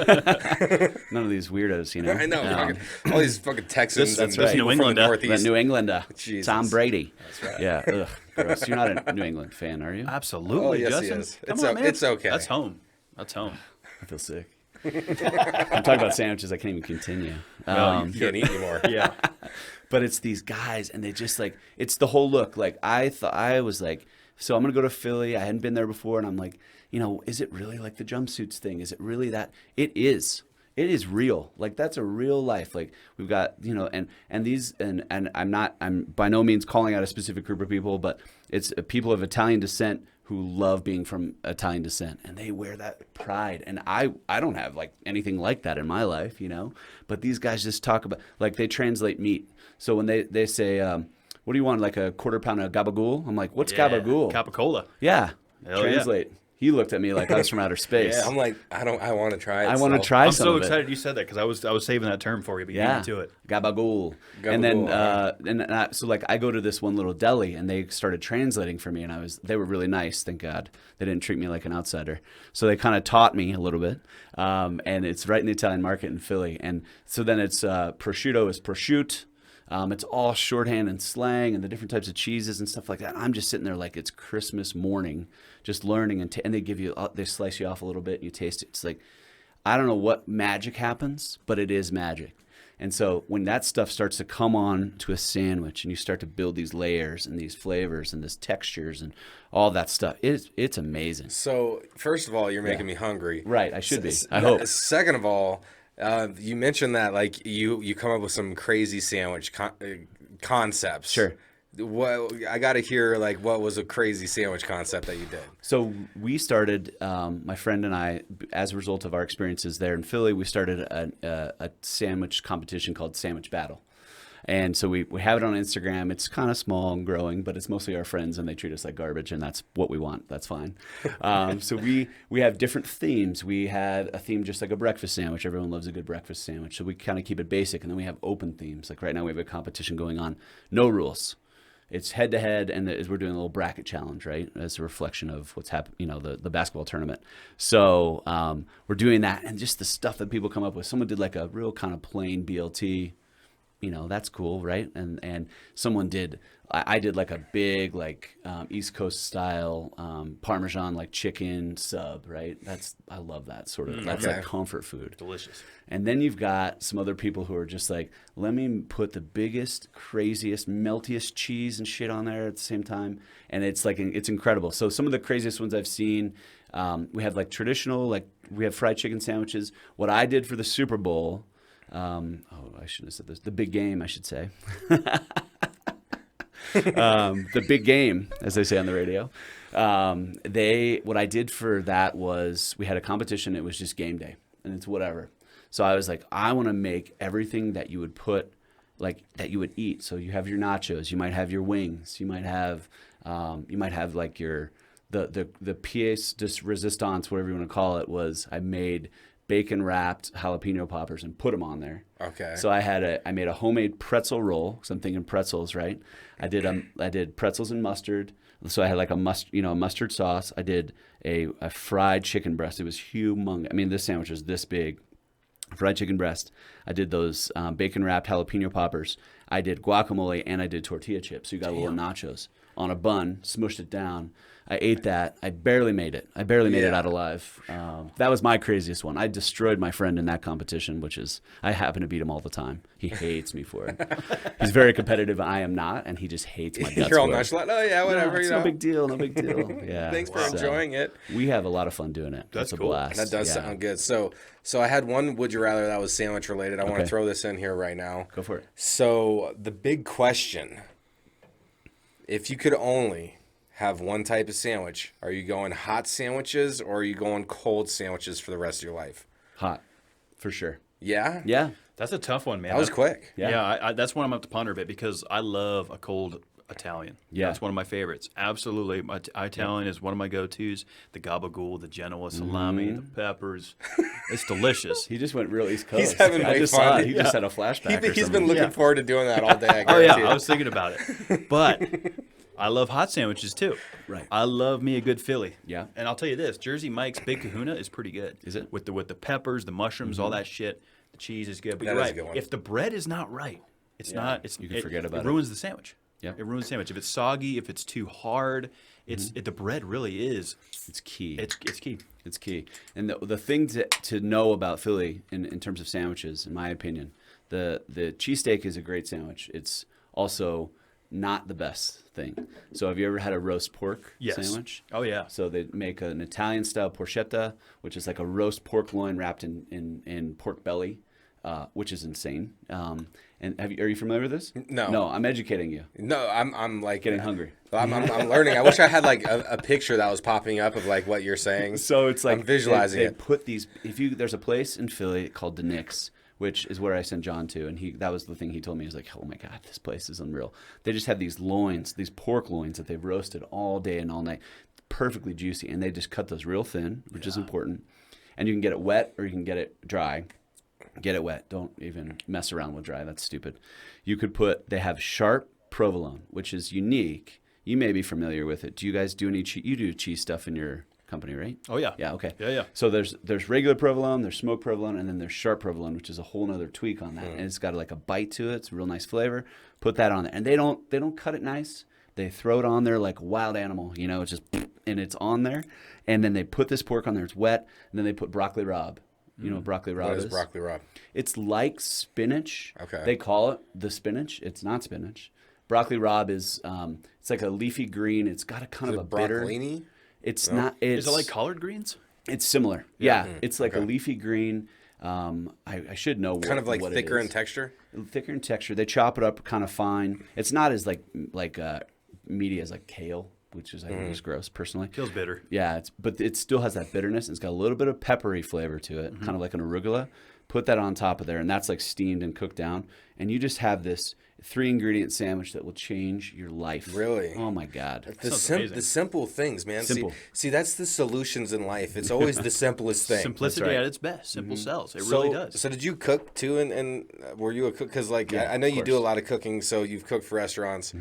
None of these weirdos, I know. All these fucking Texans That's and right. people New from England, the huh? The Northeast. New Englander. Jesus. Tom Brady. That's right. Yeah. Ugh, gross. You're not a New England fan, are you? Absolutely, Oh, yes, he Justin. is. Come It's on, man. it's okay. That's home. That's home. I feel sick. I'm talking about sandwiches. I can't even continue. You can't eat anymore. Yeah. But it's these guys, and they just it's the whole look. Like I was like, so I'm gonna go to Philly. I hadn't been there before, and I'm like, is it really like the jumpsuits thing? Is it really that? It is. It is real. Like that's a real life. Like we've got, and I'm by no means calling out a specific group of people, but it's people of Italian descent who love being from Italian descent, and they wear that pride. And I don't have like anything like that in my life, but these guys just talk about, like they translate meat. So when they say, what do you want? Like a quarter pound of gabagool? I'm like, what's gabagool? Capicola. Yeah. Hell Translate. Yeah. He looked at me like I was from outer space. I'm like, I want to try it. I want to try I'm some so of it. excited you said that because I was saving that term for you, but you beat me to it. Gabagool. And then so like I go to this one little deli and they started translating for me, and they were really nice, thank God. They didn't treat me like an outsider. So they kind of taught me a little bit. And it's right in the Italian market in Philly. And so then it's prosciutto is prosciutto. It's all shorthand and slang and the different types of cheeses and stuff like that. I'm just sitting there like it's Christmas morning, just learning, and they give you, they slice you off a little bit and you taste it. It's like, I don't know what magic happens, but it is magic. And so when that stuff starts to come on to a sandwich and you start to build these layers and these flavors and these textures and all that stuff, it's amazing. So first of all, you're making me hungry. Right, I should be. I hope. Second of all, you mentioned that like you come up with some crazy sandwich concepts. Sure. What I got to hear, like, what was a crazy sandwich concept that you did? So we started, my friend and I, as a result of our experiences there in Philly, we started a sandwich competition called Sandwich Battle. And so we have it on Instagram. It's kind of small and growing, but it's mostly our friends, and they treat us like garbage, and that's what we want. That's fine. So we have different themes. We had a theme just like a breakfast sandwich. Everyone loves a good breakfast sandwich. So we kind of keep it basic, and then we have open themes. Like right now we have a competition going on. No rules. It's head-to-head, and we're doing a little bracket challenge, right, as a reflection of what's happened, the basketball tournament. So we're doing that, and just the stuff that people come up with. Someone did like a real kind of plain BLT. That's cool, right? And someone did, I did like a big, like East Coast style Parmesan, like chicken sub, right? I love that sort of, that's like comfort food. Delicious. And then you've got some other people who are just like, let me put the biggest, craziest, meltiest cheese and shit on there at the same time. And it's like, it's incredible. So some of the craziest ones I've seen, we have like traditional, like we have fried chicken sandwiches. What I did for the Super Bowl, I shouldn't have said this. The big game, I should say. The big game, as they say on the radio. What I did for that was we had a competition. It was just game day, and it's whatever. So I was like, I want to make everything that you would put, like that you would eat. So you have your nachos. You might have your wings. You might have like your the pièce de résistance, whatever you want to call it. Was I made bacon wrapped jalapeno poppers and put them on there. Okay. So I made a homemade pretzel roll. So I'm thinking pretzels, right? I did pretzels and mustard. So I had like a mustard sauce. I did a fried chicken breast. It was humongous. I mean, this sandwich was this big. Fried chicken breast. I did those bacon wrapped jalapeno poppers. I did guacamole, and I did tortilla chips. So you got a little nachos on a bun, smushed it down. I ate that. I barely made it. Made it out alive. That was my craziest one. I destroyed my friend in that competition, I happen to beat him all the time. He hates me for it. He's very competitive. I am not, and he just hates my guts. You're all for it. nonchalant. Oh yeah, whatever. It's no big deal. No big deal. Yeah. Thanks for enjoying it. We have a lot of fun doing it. That's a cool. blast. That does sound good. So I had one would you rather that was sandwich related. I want to throw this in here right now. Go for it. So the big question: if you could only have one type of sandwich, are you going hot sandwiches or are you going cold sandwiches for the rest of your life? Hot, for sure. Yeah? Yeah. That's a tough one, man. That was quick. Yeah, that's one I'm going to have to ponder a bit because I love a cold Italian. Yeah. That's one of my favorites. Absolutely. Italian is one of my go-tos. The gabagool, the Genoa salami, the peppers. It's delicious. He just went real East Coast. He's having way fun. He just had a flashback. He's been looking forward to doing that all day. Oh, yeah. I was thinking about it. But I love hot sandwiches, too. Right. I love me a good Philly. Yeah. And I'll tell you this, Jersey Mike's Big Kahuna is pretty good. Is it? With the peppers, the mushrooms, all that shit. The cheese is good. But That you're is a right. good one. If the bread is not right, You can forget about it. It ruins the sandwich. Yeah. It ruins the sandwich. If it's soggy, if it's too hard, the bread really is. It's key. It's key. It's key. And the thing to know about Philly in terms of sandwiches, in my opinion, the cheesesteak is a great sandwich. It's also not the best thing. So have you ever had a roast pork Yes. sandwich? Oh, yeah. So they make an Italian style porchetta, which is like a roast pork loin wrapped in pork belly, which is insane. And are you familiar with this? No. No, I'm educating you. No, I'm like Getting hungry. I'm learning. I wish I had like a picture that was popping up of like what you're saying. So it's like I'm visualizing they it. put these. There's a place in Philly called the Knicks, which is where I sent John to, and that was the thing he told me. He was like, "Oh my God, this place is unreal." They just have these loins, these pork loins that they've roasted all day and all night, perfectly juicy, and they just cut those real thin, which is important. And you can get it wet or you can get it dry. Get it wet. Don't even mess around with dry. That's stupid. They have sharp provolone, which is unique. You may be familiar with it. Do you guys do any you do cheese stuff in your company, right? Oh, yeah. Yeah, okay. Yeah. So there's regular provolone, there's smoked provolone, and then there's sharp provolone, which is a whole nother tweak on that. And it's got like a bite to it. It's a real nice flavor. Put that on there. And they don't cut it nice. They throw it on there like a wild animal, it's just and it's on there. And then they put this pork on there, it's wet, and then they put broccoli rabe. You know what broccoli rabe What is? is broccoli rabe? It's like spinach. Okay. They call it the spinach. It's not spinach. Broccoli rabe is it's like a leafy green. It's got a kind Is of a it bitter. broccolini? It's not. It's, Is it like collard greens? It's similar. Yeah. It's like a okay. leafy green. I should know Kind of like what thicker it in is. texture. Thicker in texture. They chop it up kind of fine. It's not as like meaty as like kale, which is I think is gross personally. Feels bitter. Yeah, but it still has that bitterness. It's got a little bit of peppery flavor to it, kind of like an arugula. Put that on top of there, and that's like steamed and cooked down. And you just have this 3-ingredient sandwich that will change your life. Really? Oh my God. The Sounds amazing. simple things, man. Simple. See, that's the solutions in life. It's always the simplest thing. Simplicity right. at its best. Simple sells. It really does. So did you cook too? And were you a cook? Because like I know you do a lot of cooking, so you've cooked for restaurants.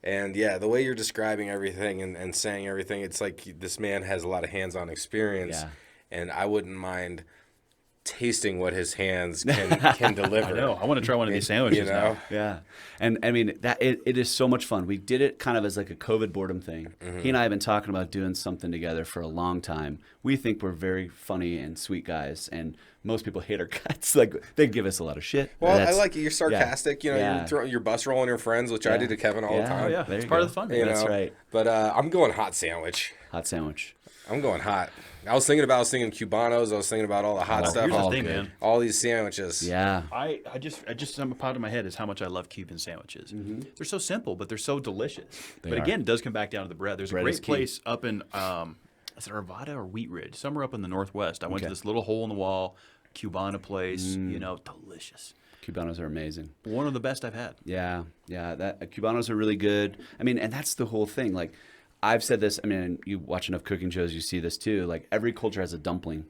And yeah, the way you're describing everything and saying everything, it's like this man has a lot of hands-on experience. Yeah. And I wouldn't mind tasting what his hands can deliver. I know. I want to try one of these sandwiches now. Yeah. And I mean, it is so much fun. We did it kind of as like a COVID boredom thing. He and I have been talking about doing something together for a long time. We think we're very funny and sweet guys, and most people hate our guts. Like, they give us a lot of shit. Well, I like it. You're sarcastic. Yeah. You're bus rolling your friends, which I do to Kevin all the time. Oh, yeah. There It's you part go. of the fun. You That's know? right. But I'm going hot sandwich. Hot sandwich. I'm going hot. I was thinking Cubanos. I was thinking about all the hot stuff. Here's the all thing, good. man. All these sandwiches. Yeah. I just something popped in my head is how much I love Cuban sandwiches. They're so simple, but they're so delicious. But are. again, it does come back down to the bread. There's Bread a is great key. place up in is it Arvada or Wheat Ridge? Somewhere up in the Northwest. I went to this little hole in the wall Cubana place. Delicious. Cubanos are amazing. One of the best I've had. Yeah. That Cubanos are really good. I mean, and that's the whole thing. Like, I've said this. I mean, you watch enough cooking shows, you see this too. Like, every culture has a dumpling.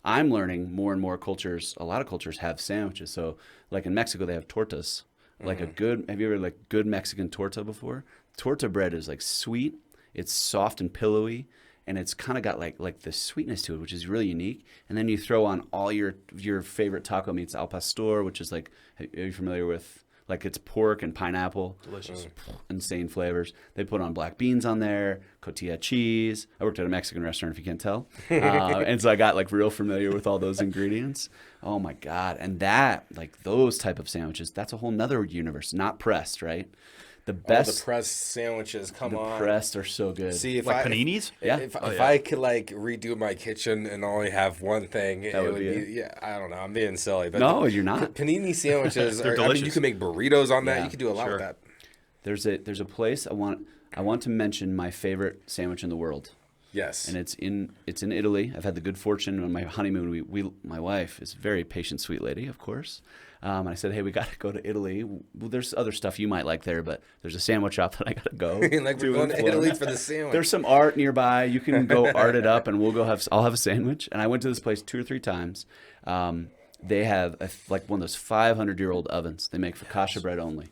I'm learning more and more cultures. A lot of cultures have sandwiches. So, like in Mexico, they have tortas. Like have you ever like good Mexican torta before? Torta bread is like sweet. It's soft and pillowy, and it's kind of got like the sweetness to it, which is really unique. And then you throw on all your favorite taco meats, al pastor, which is like, are you familiar with? Like, it's pork and pineapple. Delicious. Insane flavors. They put on black beans on there, cotija cheese. I worked at a Mexican restaurant, if you can't tell. And so I got like real familiar with all those ingredients. Oh my God. And that, like those type of sandwiches, that's a whole nother universe. Not pressed, right? The best. The pressed sandwiches, come on. Pressed are so good. See, if Like I, paninis? Yeah. If Oh, yeah. I could like redo my kitchen and only have one thing, it would would be be it. yeah. I don't know. I'm being silly, but No, you're not. Panini sandwiches. They're I mean, you delicious. can make burritos on that. Yeah, You can do a lot sure. with that. There's a place I want to mention my favorite sandwich in the world. Yes. And it's in Italy. I've had the good fortune on my honeymoon. My wife is a very patient, sweet lady, of course. And I said, hey, we got to go to Italy. Well, there's other stuff you might like there, but there's a sandwich shop that I got to go. Like we're going to Italy for the sandwich. There's some art nearby. You can go art it up, and I'll have a sandwich. And I went to this place 2 or 3 times. They have like one of those 500-year-old ovens. They make focaccia bread only.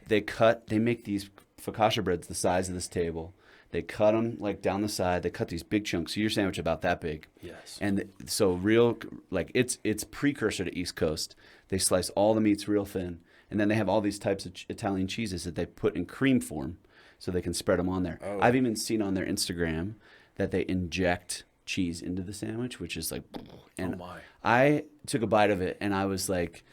They make these focaccia breads the size of this table. They cut them like down the side. They cut these big chunks. So your sandwich about that big. Yes. And so real, like it's precursor to East Coast. They slice all the meats real thin, and then they have all these types of Italian cheeses that they put in cream form, so they can spread them on there. Oh. I've even seen on their Instagram that they inject cheese into the sandwich, which is like, and Oh, my. I took a bite of it, and I was like,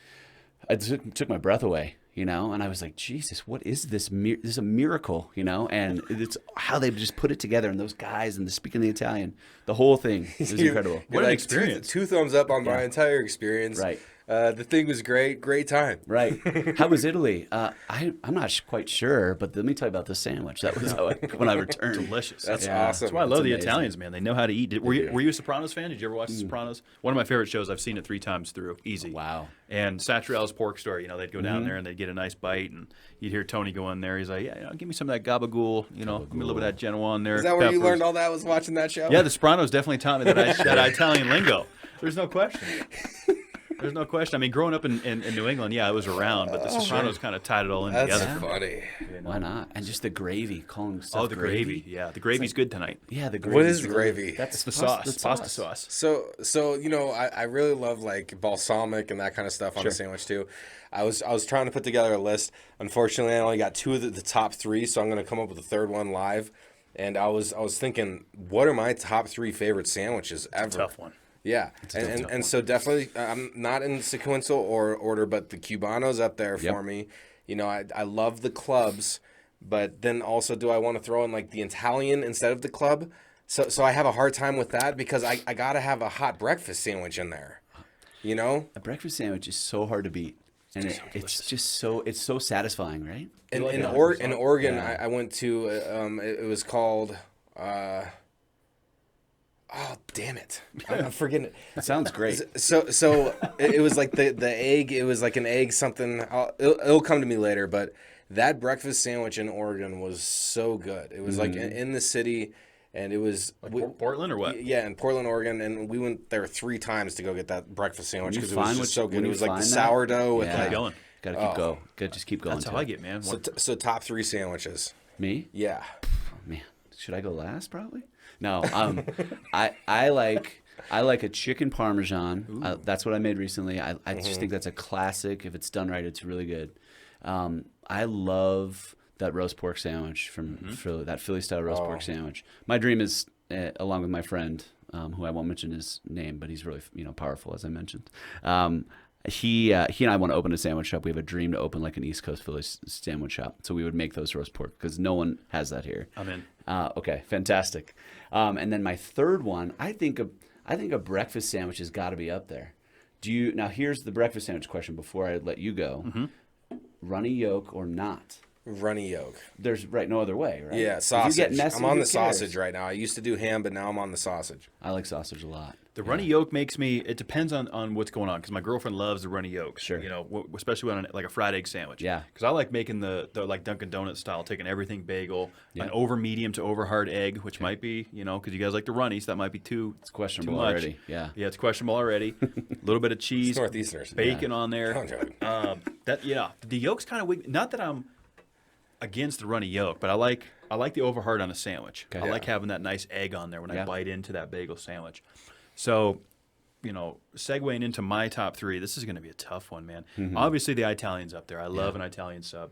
I took my breath away. you know, and I was like, Jesus, what is this? This is a miracle, you know, and it's how they just put it together, and those guys and the speaking the Italian, the whole thing was incredible. What an experience. Two thumbs up on my entire experience. Right. The thing was great time. Right. How was Italy? I'm not quite sure, but let me tell you about the sandwich. That was when I returned. Delicious. That's Yeah. awesome. That's why I love the amazing. Italians, man. They know how to eat. Were you a Sopranos fan? Did you ever watch The Sopranos? One of my favorite shows. I've seen it 3 times through. Easy. Wow. And Satriale's pork story. You know, they'd go down there and they'd get a nice bite, and you'd hear Tony go in there. He's like, "Yeah, give me some of that gabagool. You know, give me a little bit of that Genoa in there." Is that where you peppers." learned all that? Was watching that show? Yeah, The Sopranos definitely taught me that Italian lingo. There's no question. There's no question. I mean, growing up in New England, yeah, I was around, but The Sopranos kind of tied it all in That's together. funny. Why not? And just the gravy, calling stuff Oh, the gravy. Yeah, the gravy's good tonight. Yeah, the gravy. What is the gravy? That's It's the sauce, pasta sauce. So you know, I really love like balsamic and that kind of stuff on a sandwich too. I was trying to put together a list. Unfortunately, I only got 2 of the top 3, so I'm going to come up with a third one live. And I was thinking, what are my top 3 favorite sandwiches ever? Tough one. Yeah, and so definitely, I'm not in sequential order, but the Cubano's up there for me. You know, I love the clubs, but then also do I want to throw in like the Italian instead of the club? So I have a hard time with that because I got to have a hot breakfast sandwich in there. You know? A breakfast sandwich is so hard to beat. And it's just so satisfying, right? In Oregon, I went to, it was called... oh, damn it. I'm forgetting it. It sounds great. So it was like the egg. It was like an egg something. It'll come to me later. But that breakfast sandwich in Oregon was so good. It was like in the city, and it was Portland or what? Yeah, in Portland, Oregon, and we went there 3 times to go get that breakfast sandwich because it was just so good. when It you was like the find that? sourdough with Yeah. like. Keep going. Gotta keep going. Gotta just keep going. That's how too. I get, man. So top 3 sandwiches. Me? Yeah. Oh, man, should I go last? Probably. No. I like a chicken parmesan. That's what I made recently. I just think that's a classic. If it's done right, it's really good. I love that roast pork sandwich from Philly, that Philly style roast pork sandwich. My dream is, along with my friend, who I won't mention his name, but he's really powerful, as I mentioned. He and I want to open a sandwich shop. We have a dream to open like an East Coast Philly sandwich shop. So we would make those roast pork because no one has that here. I'm in. Okay, fantastic. And then my third one, I think a breakfast sandwich has got to be up there. Now here's the breakfast sandwich question before I let you go. Runny yolk or not? Runny yolk. There's no other way, right? Yeah, If sausage. you get messy, I'm on who the cares? sausage right now. I used to do ham, but now I'm on the sausage. I like sausage a lot. The runny yolk makes me. It depends on what's going on because my girlfriend loves the runny yolks. Sure. You know, especially on like a fried egg sandwich. Yeah. Because I like making the like Dunkin' Donuts style, taking everything bagel, an over medium to over hard egg, which might be because you guys like the runnies, that might be too. It's questionable too much. already. Yeah. Yeah, it's questionable already. A little bit of cheese, Northeasterners. bacon on there. I'm joking. The yolk's kind of weak. Not that I'm against the runny yolk, but I like the over hard on a sandwich. Okay. I like having that nice egg on there when I Yeah. bite into that bagel sandwich. So, segueing into my top 3, this is going to be a tough one, man. Obviously, the Italian's up there. I love an Italian sub.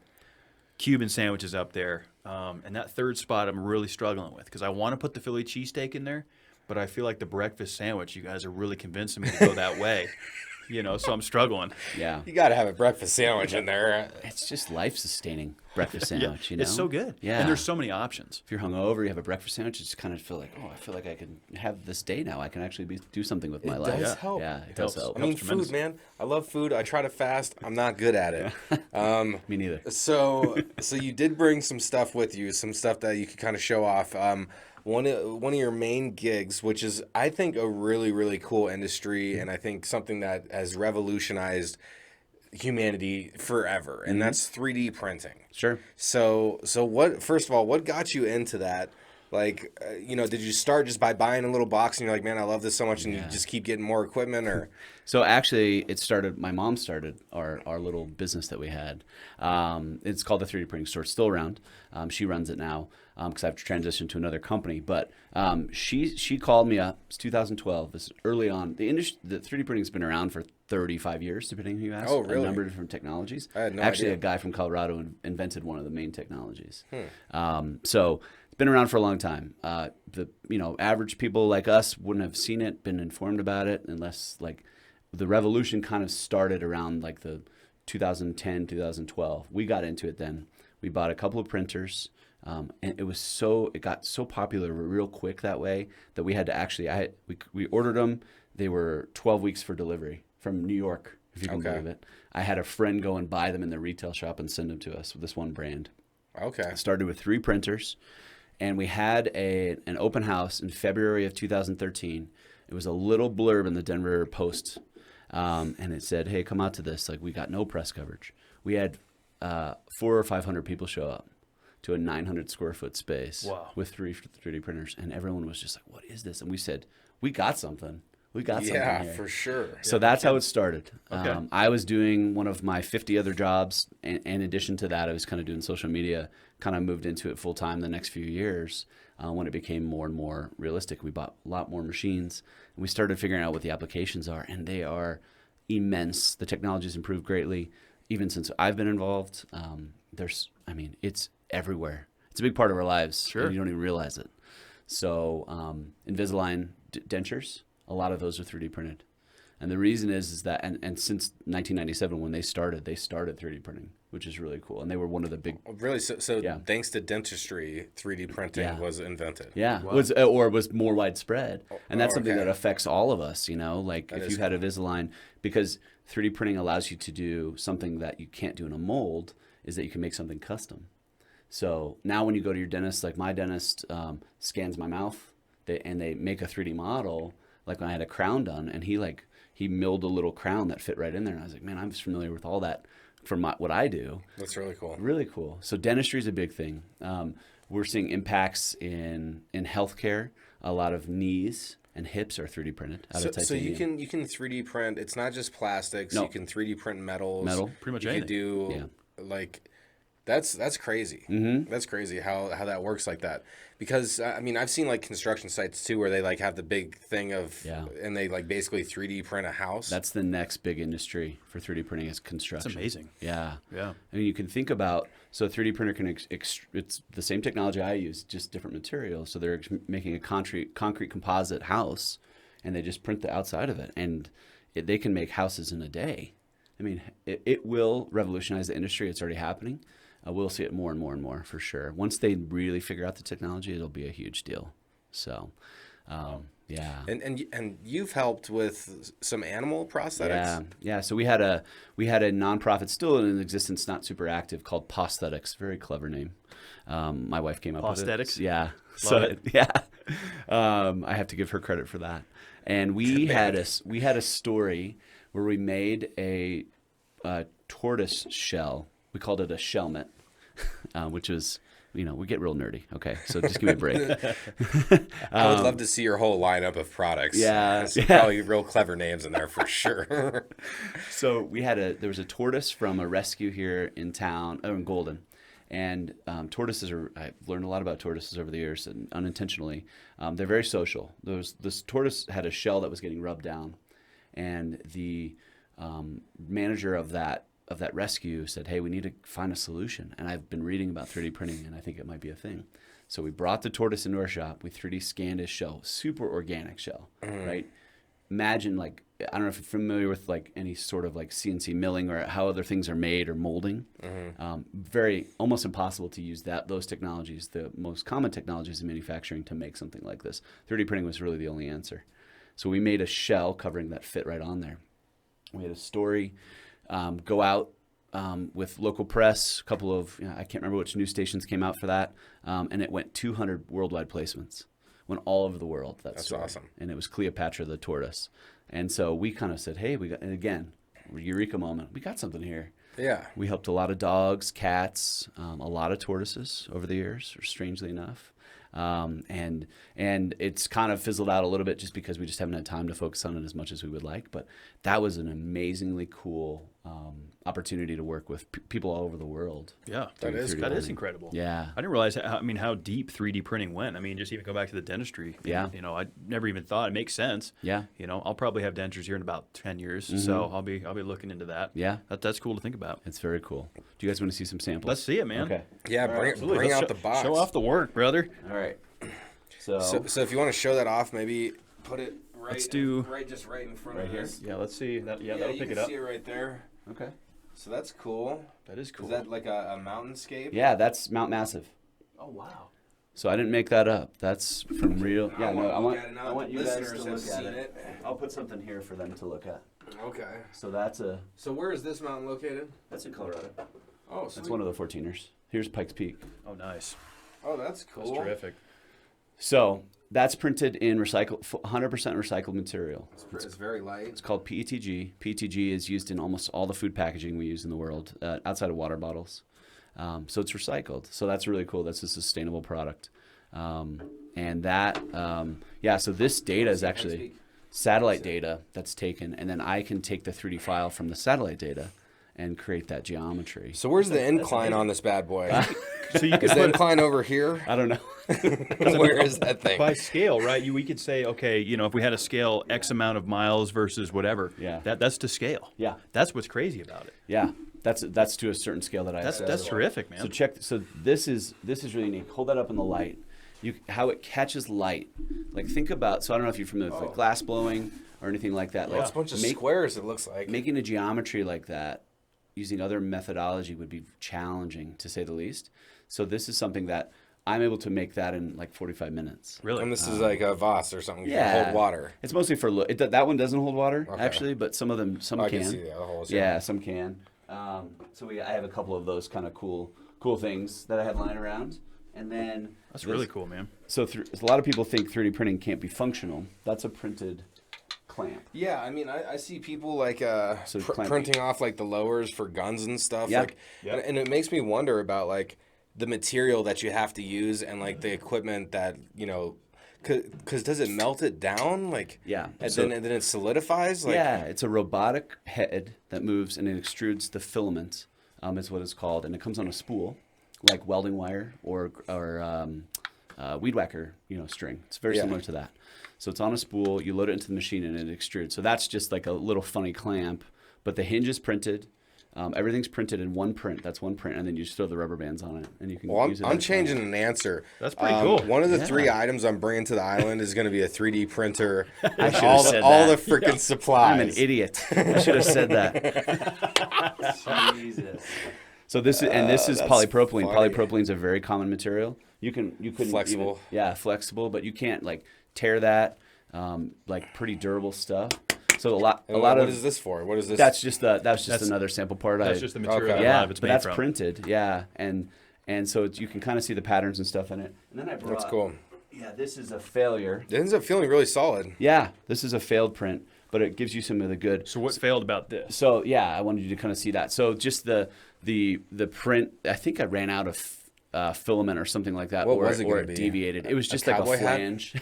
Cuban sandwich is up there. And that third spot I'm really struggling with because I want to put the Philly cheesesteak in there, but I feel like the breakfast sandwich, you guys are really convincing me to go that way. So I'm struggling. Yeah. You got to have a breakfast sandwich in there. It's just life-sustaining breakfast sandwich, It's so good. Yeah. And there's so many options. If you're hungover, you have a breakfast sandwich, you just kind of feel like, I feel like I can have this day now. I can actually do something with my It life. does help. Yeah, it does helps. help. I mean, Helps food, tremendously. man. I love food. I try to fast. I'm not good at it. Me neither. So you did bring some stuff with you, some stuff that you could kind of show off. One of your main gigs, which is, I think, a really, really cool industry, and I think something that has revolutionized humanity forever, and that's 3D printing. Sure. So what? First of all, what got you into that? Like, did you start just by buying a little box and you're like, man, I love this so much, and you just keep getting more equipment, or? So actually, my mom started our little business that we had. It's called the 3D Printing Store. It's still around. She runs it now because I've transitioned to another company. But she called me up. It's 2012. This is early on. The 3D printing's been around for 35 years, depending on who you ask. Oh, really? A number of different technologies. I had no Actually, idea. a guy from Colorado invented one of the main technologies. So it's been around for a long time. Average people like us wouldn't have seen it, been informed about it, unless the revolution kind of started around like the 2010, 2012. We got into it then. We bought a couple of printers, and it got so popular real quick that way that we had to actually, we ordered them. They were 12 weeks for delivery from New York, if you can believe it. I had a friend go and buy them in the retail shop and send them to us with this one brand. Okay. I started with 3 printers, and we had an open house in February of 2013. It was a little blurb in the Denver Post, and it said, "Hey, come out to this." Like, we got no press coverage. We had 400 or 500 people show up to a 900 square foot space with 3D printers, and everyone was just like, "What is this?" And we said, "We got something. We got something here." Yeah, for sure. So that's how it started. Okay. I was doing one of my 50 other jobs, and in addition to that, I was kind of doing social media. Kind of moved into it full time the next few years when it became more and more realistic. We bought a lot more machines, and we started figuring out what the applications are, and they are immense. The technology's improved greatly, even since I've been involved. It's everywhere. It's a big part of our lives. Sure. And you don't even realize it. So Invisalign dentures, a lot of those are 3D printed. And the reason is that, and since 1997 when they started 3D printing, which is really cool. And they were one of the big... Really? So thanks to dentistry, 3D printing was invented. Yeah, Wow. was more widespread. And that's something that affects all of us, Like That if you had a Invisalign, because 3D printing allows you to do something that you can't do in a mold, is that you can make something custom. So now when you go to your dentist, like my dentist scans my mouth, and they make a 3D model. Like when I had a crown done, and he milled a little crown that fit right in there. And I was like, man, I'm just familiar with all that from what I do. That's really cool. Really cool. So dentistry is a big thing. We're seeing impacts in healthcare. A lot of knees and hips are 3D printed out of So titanium. you can 3D print. It's not just plastics. No. You can 3D print metals. Pretty much you anything. can do like that's crazy. Mm-hmm. That's crazy how that works like that. Because I've seen like construction sites too where they like have the big thing of and they like basically 3D print a house. That's the next big industry for 3D printing is construction. That's amazing. Yeah. Yeah. I mean, you can think about, so a 3D printer can, it's the same technology I use, just different materials. So they're making a concrete composite house, and they just print the outside of it. And they can make houses in a day. I mean, it will revolutionize the industry. It's already happening. We'll see it more and more and more for sure. Once they really figure out the technology, it'll be a huge deal. So, yeah. And you've helped with some animal prosthetics. Yeah. So we had a nonprofit still in existence, not super active, called Prosthetics. Very clever name. My wife came up with it. Prosthetics? Yeah. Love it. Yeah. I have to give her credit for that. And we had a story where we made a tortoise shell. We called it a shelmet, which was, we get real nerdy. Okay, so just give me a break. I would love to see your whole lineup of products. Yeah. There's probably real clever names in there for sure. So there was a tortoise from a rescue here in town, in Golden. And I've learned a lot about tortoises over the years, and unintentionally. They're very social. This tortoise had a shell that was getting rubbed down, and the manager of that rescue said, "Hey, we need to find a solution." And I've been reading about 3D printing, and I think it might be a thing. So we brought the tortoise into our shop. We 3D scanned his shell, super organic shell, right? Imagine, like, I don't know if you're familiar with like any sort of like CNC milling or how other things are made or molding. Very almost impossible to use those technologies, the most common technologies in manufacturing, to make something like this. 3D printing was really the only answer. So we made a shell covering that fit right on there. We had a story go out with local press, a couple of, I can't remember which news stations came out for that, and it went 200 worldwide placements. Went all over the world. That's story. Awesome. And it was Cleopatra the tortoise. And so we kind of said, hey, and again, eureka moment, we got something here. Yeah. We helped a lot of dogs, cats, a lot of tortoises over the years, strangely enough. And it's kind of fizzled out a little bit just because we just haven't had time to focus on it as much as we would like. But that was an amazingly cool opportunity to work with people all over the world. Yeah, That is incredible. Yeah. I didn't realize how deep 3D printing went. I mean, just even go back to the dentistry. Yeah. I never even thought it makes sense. Yeah. I'll probably have dentures here in about 10 years, so I'll be looking into that. Yeah. That's cool to think about. It's very cool. Do you guys want to see some samples? Let's see it, man. Okay. Yeah, bring out the box. Show off the work, brother. All right. So So if you want to show that off, maybe put it right. Let's do- just right in front Right of here? us. Yeah, let's see. That'll you pick can it up. see it right there. okay. So that's cool. That is cool. Is that like a mountainscape? Yeah, that's Mount Massive. Oh wow. So I didn't make that up. That's from real. Yeah, no, I I want you guys to listeners look have at seen it. I'll put something here for them to look at. Okay. So that's So where is this mountain located? that's in Colorado. Oh, That's sweet. one of the 14ers. Here's Pikes Peak. Oh nice. Oh, that's cool. That's terrific. So that's printed in 100% recycled material. It's very light. It's called PETG. PETG is used in almost all the food packaging we use in the world, outside of water bottles. So it's recycled. So that's really cool. That's a sustainable product. And that, so this data is actually satellite data that's taken, and then I can take the 3D file from the satellite data and create that geometry. So where's the incline on this bad boy? So you Is could the put incline over here? I don't know. Where is that thing? by scale, right? We could say, okay, if we had a scale X amount of miles versus whatever, Yeah. that's to scale. Yeah. That's what's crazy about it. Yeah, that's to a certain scale that I That's said. that's terrific, man. So this is really unique. Hold that up in the light. How it catches light. Like think about. So I don't know if you're familiar with like glass blowing or anything like that. Like It's a bunch of squares, it looks like. making a geometry like that using other methodology would be challenging to say the least. So this is something that I'm able to make that in like 45 minutes. Really? And this is like a vase or something. You can hold water. It's mostly for that one doesn't hold water actually, but some I can. can see the holes. Yeah, some can. So I have a couple of those kind of cool things that I had lying around, and then That's really cool, man. So a lot of people think 3D printing can't be functional. That's a printed clamp. Yeah, I mean, I see people like clamping. printing off like the lowers for guns and stuff. Yeah. Like, and it makes me wonder about like the material that you have to use and like the equipment that because does it melt it down like? Yeah. And So- then it solidifies. Like, Yeah, it's a robotic head that moves and it extrudes the filament. Is what it's called, and it comes on a spool, like welding wire or weed whacker, string. It's very similar to that. So it's on a spool. You load it into the machine and it extrudes. So that's just like a little funny clamp, but the hinge is printed. Everything's printed in one print. That's one print, and then you just throw the rubber bands on it, and you can use it. I'm changing an answer. That's pretty cool. One of the 3 items I'm bringing to the island is going to be a 3D printer with should've all said the that. freaking supplies. I'm an idiot. I should have said that. Jesus. So this is polypropylene. funny. Polypropylene is a very common material. You couldn't Flexible. flexible, but you can't like tear that. Like pretty durable stuff. So a lot What of is this for? What is this? that's just another sample part. That's just the material Okay. that a lot yeah, of it's but made that's from. printed. Yeah, and so you can kind of see the patterns and stuff in it. And then I brought. That's cool. Yeah, this is a failure. It ends up feeling really solid. Yeah, this is a failed print, but it gives you some of the good. So what failed about this? So yeah, I wanted you to kind of see that. So just the print. I think I ran out of filament or something like that, What or was it gonna it be? deviated. It was just A like a cowboy hat? flange.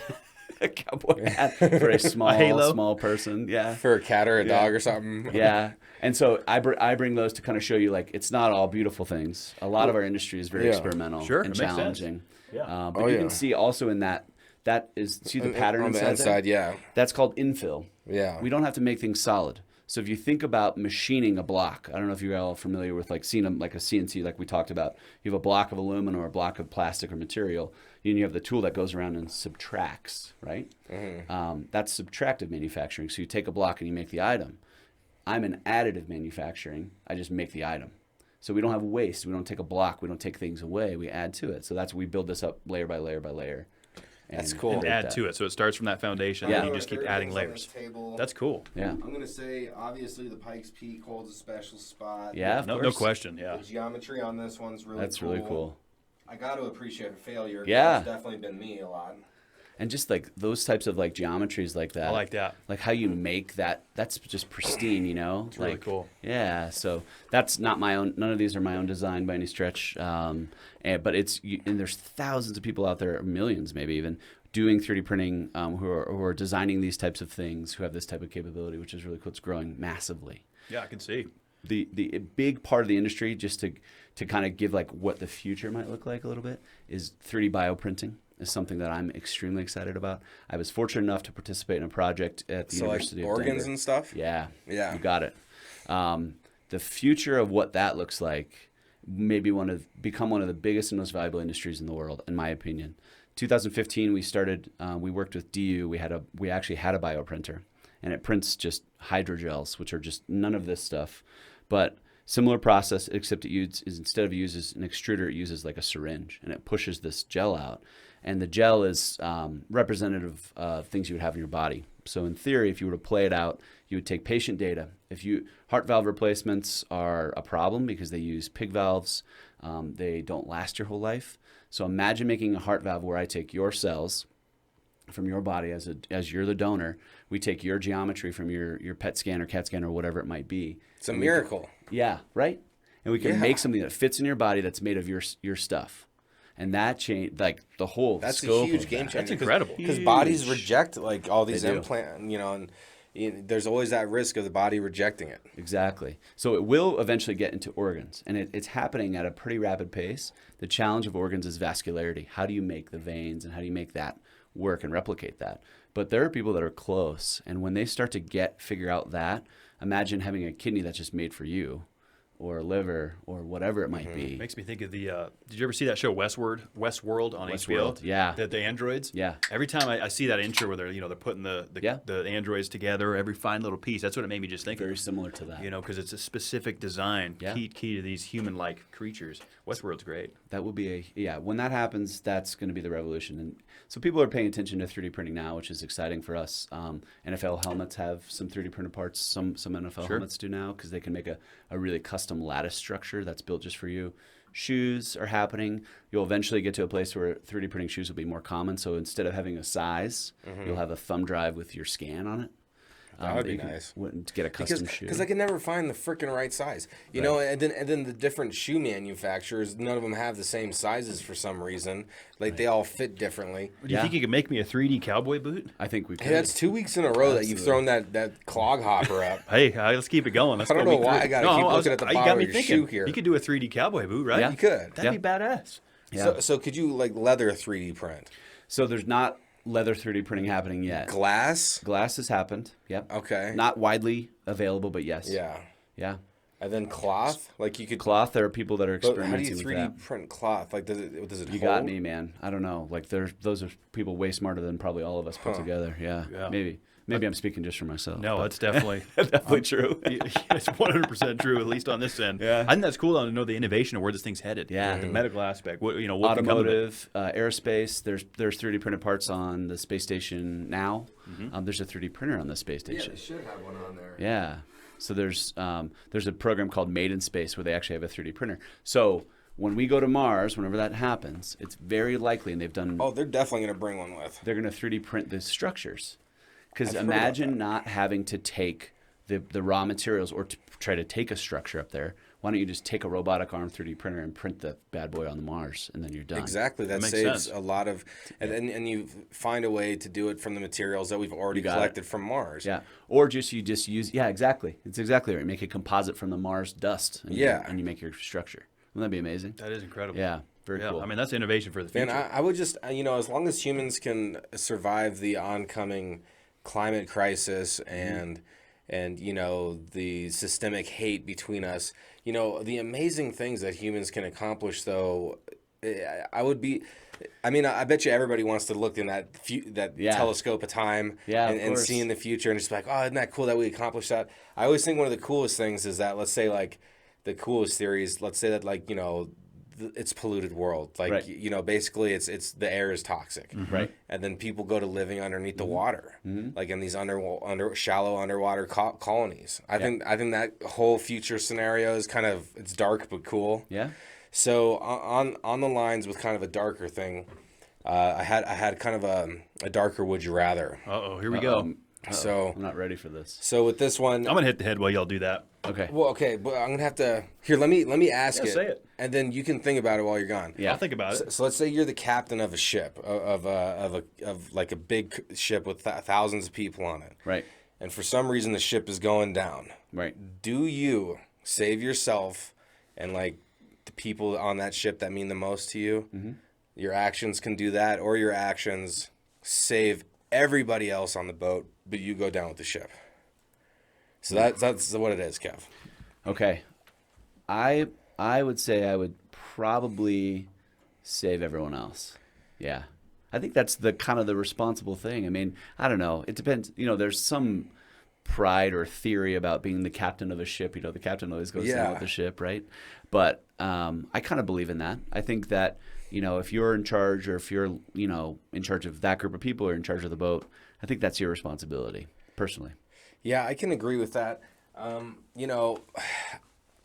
A cowboy hat for a halo? small person. Yeah. For a cat or a dog or something. Yeah, and so I bring those to kind of show you like it's not all beautiful things. A lot of our industry is very Yeah. experimental Sure, and it makes sense. challenging. Yeah. But you can see also in that is see the pattern on the inside inside, there? yeah. That's called infill. Yeah. We don't have to make things solid. So if you think about machining a block, I don't know if you're all familiar with like seeing like a CNC like we talked about. You have a block of aluminum or a block of plastic or material, and you have the tool that goes around and subtracts, right? That's subtractive manufacturing. So you take a block and you make the item. I'm in additive manufacturing. I just make the item. So we don't have waste. We don't take a block. We don't take things away. We add to it. So we build this up layer by layer by layer. That's cool. And add to it. So it starts from that foundation, Yeah. and you just keep adding layers. That's cool. Yeah. I'm going to say, obviously, the Pikes Peak holds a special spot. Yeah. Of No course. question. Yeah. The geometry on this one's really That's cool. really cool. I got to appreciate a failure. Yeah. It's definitely been me a lot. And just like those types of like geometries like that. I like that. Like how you make that, that's just pristine, It's really cool. Yeah, so that's not my own, none of these are my own design by any stretch. But and there's thousands of people out there, millions maybe even, doing 3D printing who are designing these types of things, who have this type of capability, which is really cool. It's growing massively. Yeah, I can see. The big part of the industry, just to kind of give like what the future might look like a little bit, is 3D bioprinting. Is something that I'm extremely excited about. I was fortunate enough to participate in a project at the University of organs Denver. and stuff? Yeah, Yeah. you got it. The future of what that looks like may become one of the biggest and most valuable industries in the world, in my opinion. 2015, we started. We worked with DU. We actually had a bioprinter, and it prints just hydrogels, which are just none of this stuff. But Similar process, except instead of uses an extruder, it uses like a syringe, and it pushes this gel out. And the gel is representative of things you would have in your body. So in theory, if you were to play it out, you would take patient data. Heart valve replacements are a problem because they use pig valves. They don't last your whole life. So imagine making a heart valve where I take your cells from your body as you're the donor. We take your geometry from your PET scan or CAT scan or whatever it might be. It's a miracle. Yeah, right? And we can make something that fits in your body that's made of your stuff. And that changed, like, the whole That's a scope huge of game that. changer. That's incredible. Because bodies reject, like, all these They do. implants, and there's always that risk of the body rejecting it. Exactly. So it will eventually get into organs, and it's happening at a pretty rapid pace. The challenge of organs is vascularity. How do you make the veins, and how do you make that work and replicate that? But there are people that are close, and when they start to figure out that, imagine having a kidney that's just made for you, or a liver, or whatever it might be. Makes me think of the. Did you ever see that show Westworld on HBO? Westworld, yeah. The androids. Yeah. Every time I see that intro where they're putting the androids together, every fine little piece. That's what it made me just think. Very of. similar to that. Because it's a specific design Yeah. key to these human-like creatures. Westworld's great. That will be when that happens, that's going to be the revolution. And so people are paying attention to 3D printing now, which is exciting for us. NFL helmets have some 3D printed parts. Some NFL helmets do now because they can make a really custom lattice structure that's built just for you. Shoes are happening. You'll eventually get to a place where 3D printing shoes will be more common. So instead of having a size, you'll have a thumb drive with your scan on it. That would be nice. To get a custom shoe. Because I can never find the freaking right size. You know, and then the different shoe manufacturers, none of them have the same sizes for some reason. Like, they all fit differently. Do you think you could make me a 3D cowboy boot? I think we could. Hey, that's 2 weeks in a row that you've thrown that clog hopper up. Hey, let's keep it going. Let's I don't go know week why three. I gotta keep looking at the you bottom got of me your thinking. shoe here. You could do a 3D cowboy boot, right? Yeah. You could. That'd be badass. Yeah. So could you, like, leather 3D print? So there's not leather 3D printing happening yet. Glass? Glass has happened. Yep. Okay. Not widely available, but yes. Yeah. Yeah. And then cloth? Like, you could... Cloth, there are people that are But experimenting how do you with 3D that. print cloth? Like, does it You hold? got me, man. I don't know. Like, those are people way smarter than probably all of us put together. Yeah. Maybe I'm speaking just for myself. No, but that's definitely definitely true. it's 100% true, at least on this end. Yeah. I think that's cool to know the innovation of where this thing's headed. Yeah. The medical aspect. What can come of it. Automotive, aerospace. There's 3D printed parts on the space station now. There's a 3D printer on the space station. should have one on there. Yeah. So there's a program called Made in Space where they actually have a 3D printer. So when we go to Mars, whenever that happens, it's very likely, and they've done. Oh, they're definitely going to bring one with. They're going to 3D print the structures. Because I've heard about imagine that. not having to take the raw materials or to try to take a structure up there. Why don't you just take a robotic arm 3D printer and print the bad boy on the Mars, and then you're done. Exactly. That makes saves sense. a lot of... And you find a way to do it from the materials that we've already got collected from Mars. Yeah. Or you just use. Yeah, exactly. It's exactly right. Make a composite from the Mars dust. And and you make your structure. Wouldn't that be amazing? That is incredible. Yeah. Very cool. I mean, that's innovation for the future. Man, I would just... as long as humans can survive the oncoming climate crisis and the systemic hate between us, the amazing things that humans can accomplish, though, I bet you everybody wants to look in that telescope of time and see in the future and just be like, oh, isn't that cool that we accomplished that? I always think one of the coolest things is that, let's say, like, the coolest theories, let's say that, like, it's polluted world. Like, Right. Basically it's the air is toxic. Right. And then people go to living underneath the water, like in these shallow underwater colonies. I think that whole future scenario is it's dark but cool. Yeah. So on the lines with kind of a darker thing, I had kind of a darker would you rather. Here we go. So I'm not ready for this. So with this one, I'm going to hit the head while y'all do that. Okay. well, okay, but I'm gonna have to here. Let me ask it, say it. and then you can think about it while you're gone. Yeah. I'll think about it. So let's say you're the captain of a ship, of like a big ship with thousands of people on it. Right. And for some reason the ship is going down. Right. Do you save yourself and like the people on that ship that mean the most to you? Mm-hmm. Your actions can do that, or your actions save everybody else on the boat, but you go down with the ship. So that's what it is, Kev. Okay. I would say I would probably save everyone else. Yeah. I think that's the kind of the responsible thing. I mean, I don't know. It depends. There's some pride or theory about being the captain of a ship. You know, the captain always goes down with the ship, right? But I kind of believe in that. I think that, you know, if you're in charge, or if you're, you know, in charge of that group of people or in charge of the boat, I think that's your responsibility, personally. Yeah, I can agree with that. You know,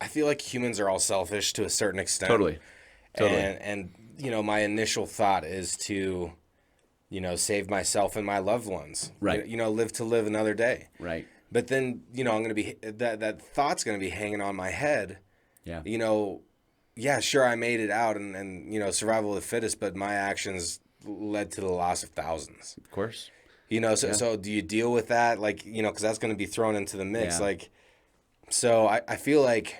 I feel like humans are all selfish to a certain extent. Totally. And you know, my initial thought is to, you know, save myself and my loved ones. Right. You know, live to live another day. Right. But then, you know, I'm going to be, that thought's going to be hanging on my head. Yeah. You know, yeah, sure, I made it out and, you know, survival of the fittest, but my actions led to the loss of thousands. Of course. You know, so do you deal with that? Like, you know, because that's going to be thrown into the mix. Yeah. Like, so I feel like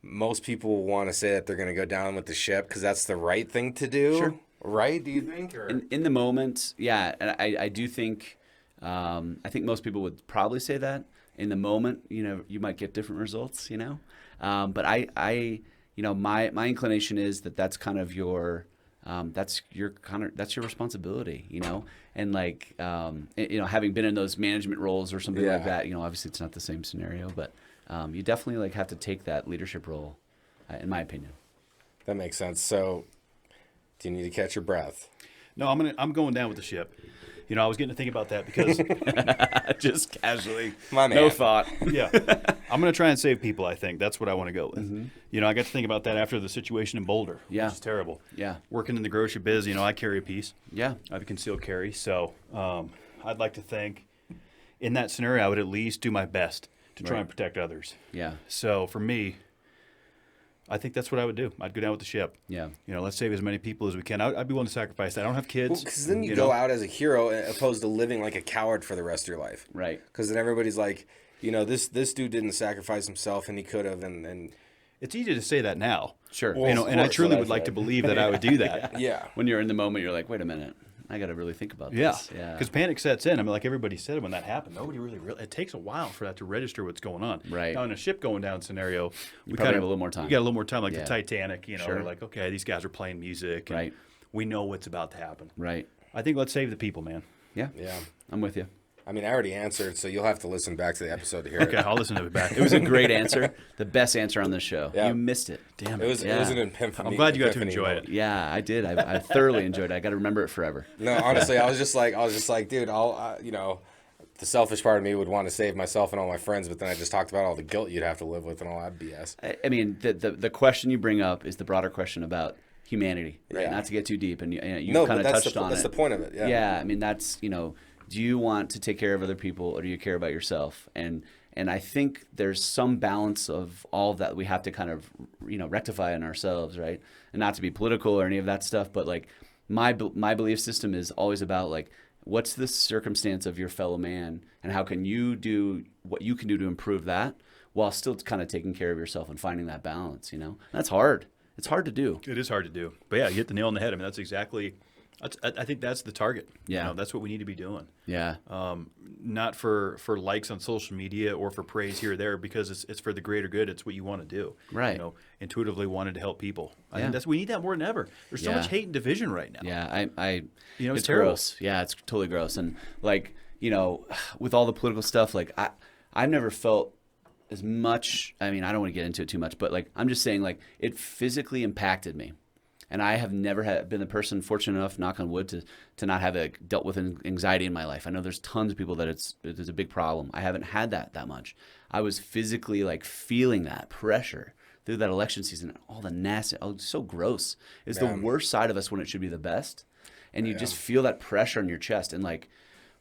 most people want to say that they're going to go down with the ship because that's the right thing to do. Sure. Right? Do you think? Or? In the moment, yeah. And I do think, I think most people would probably say that. In the moment, you know, you might get different results, you know. But I you know, my inclination is that that's kind of your, that's your responsibility, you know. And like, you know, having been in those management roles or something like that, you know, obviously it's not the same scenario, but you definitely like have to take that leadership role, in my opinion. That makes sense. So, do you need to catch your breath? No, I'm going down with the ship. You know, I was getting to think about that because Just casually, My man. no thought. yeah, I'm going to try and save people. I think that's what I want to go with. Mm-hmm. You know, I got to think about that after the situation in Boulder, Yeah. which is terrible. Yeah. Working in the grocery biz, you know, I carry a piece. Yeah. I have a concealed carry, so I'd like to think in that scenario I would at least do my best to try and protect others. Yeah. So for me, I think that's what I would do. I'd go down with the ship. Yeah. You know, let's save as many people as we can. I'd be willing to sacrifice that. I don't have kids. Because then you know? go out as a hero opposed to living like a coward for the rest of your life. Right. Because then everybody's like, you know, this dude didn't sacrifice himself and he could have. And It's easy to say that now. Sure. You know, and I course, truly what I would like to said. believe that I would do that. yeah. When you're in the moment, you're like, wait a minute, I got to really think about Yeah, this. Yeah. because panic sets in. I mean, like everybody said when that happened, nobody really. It takes a while for that to register what's going on. Right. Now, in a ship going down scenario, we probably kind of have a little more time. You got a little more time, like Yeah. the Titanic. You know, Sure. we're like, okay, these guys are playing music. And Right. We know what's about to happen. Right. I think let's save the people, man. Yeah. Yeah. I'm with you. I mean, I already answered, so you'll have to listen back to the episode to hear Okay, it. I'll listen to it back. It was a great answer. The best answer on this show. Yeah. You missed it. Damn It was Yeah. an epiphany. I'm glad you got to epiphany enjoy moment. it. Yeah, I did. I thoroughly enjoyed it. I got to remember it forever. No, honestly, I was just like, dude, you know, the selfish part of me would want to save myself and all my friends, but then I just talked about all the guilt you'd have to live with and all that BS. I mean, the question you bring up is the broader question about humanity, right? Yeah. Not to get too deep, and you No, kind but of that's touched on that's it. the point of it. Yeah. Yeah, I mean, that's, you know, do you want to take care of other people or do you care about yourself? And I think there's some balance of all of that we have to kind of, you know, rectify in ourselves, right? And not to be political or any of that stuff, but like my belief system is always about like, what's the circumstance of your fellow man and how can you do what you can do to improve that while still kind of taking care of yourself and finding that balance, you know? That's hard. It's hard to do. It is hard to do, but yeah, you hit the nail on the head. I mean, that's exactly. I think that's the target. Yeah. You know, that's what we need to be doing. Yeah. Not for likes on social media or for praise here or there, because it's for the greater good. It's what you want to do. Right. You know, intuitively wanted to help people. I Yeah. think we need that more than ever. There's so Yeah. much hate and division right now. Yeah, You know, it's it's terrible. gross. Yeah, it's totally gross. And like, you know, with all the political stuff, like I've never felt as much. I mean, I don't want to get into it too much, but like, I'm just saying, like, it physically impacted me. And I have never been the person fortunate enough, knock on wood, to not have dealt with anxiety in my life. I know there's tons of people that it's a big problem. I haven't had that much. I was physically like feeling that pressure through that election season, all the nasty, it's so gross. It's the worst side of us when it should be the best. And you just feel that pressure on your chest and like,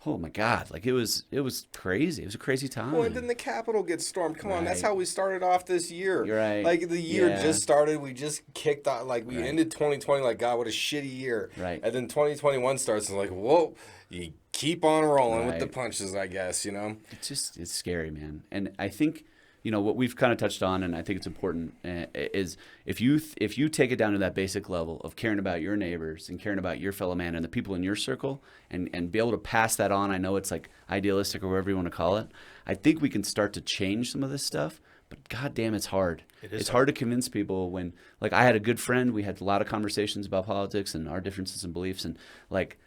oh my God, like it was crazy. It was a crazy time. Well, and then the Capitol gets stormed. Come on, that's Right. how we started off this year. You're right. Like the year Yeah. just started. We just kicked off. Like we Right. ended 2020. Like, God, what a shitty year. Right. And then 2021 starts and like, whoa, you keep on rolling with the Right. punches, I guess. You know. It's scary, man. And I think, you know, what we've kind of touched on, and I think it's important, is if you take it down to that basic level of caring about your neighbors and caring about your fellow man and the people in your circle, and be able to pass that on. I know it's like idealistic or whatever you want to call it. I think we can start to change some of this stuff. But goddamn, it's hard. It's hard to convince people when, like, I had a good friend. We had a lot of conversations about politics and our differences in beliefs, and like,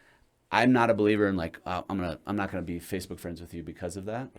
I'm not a believer in like I'm not gonna be Facebook friends with you because of that.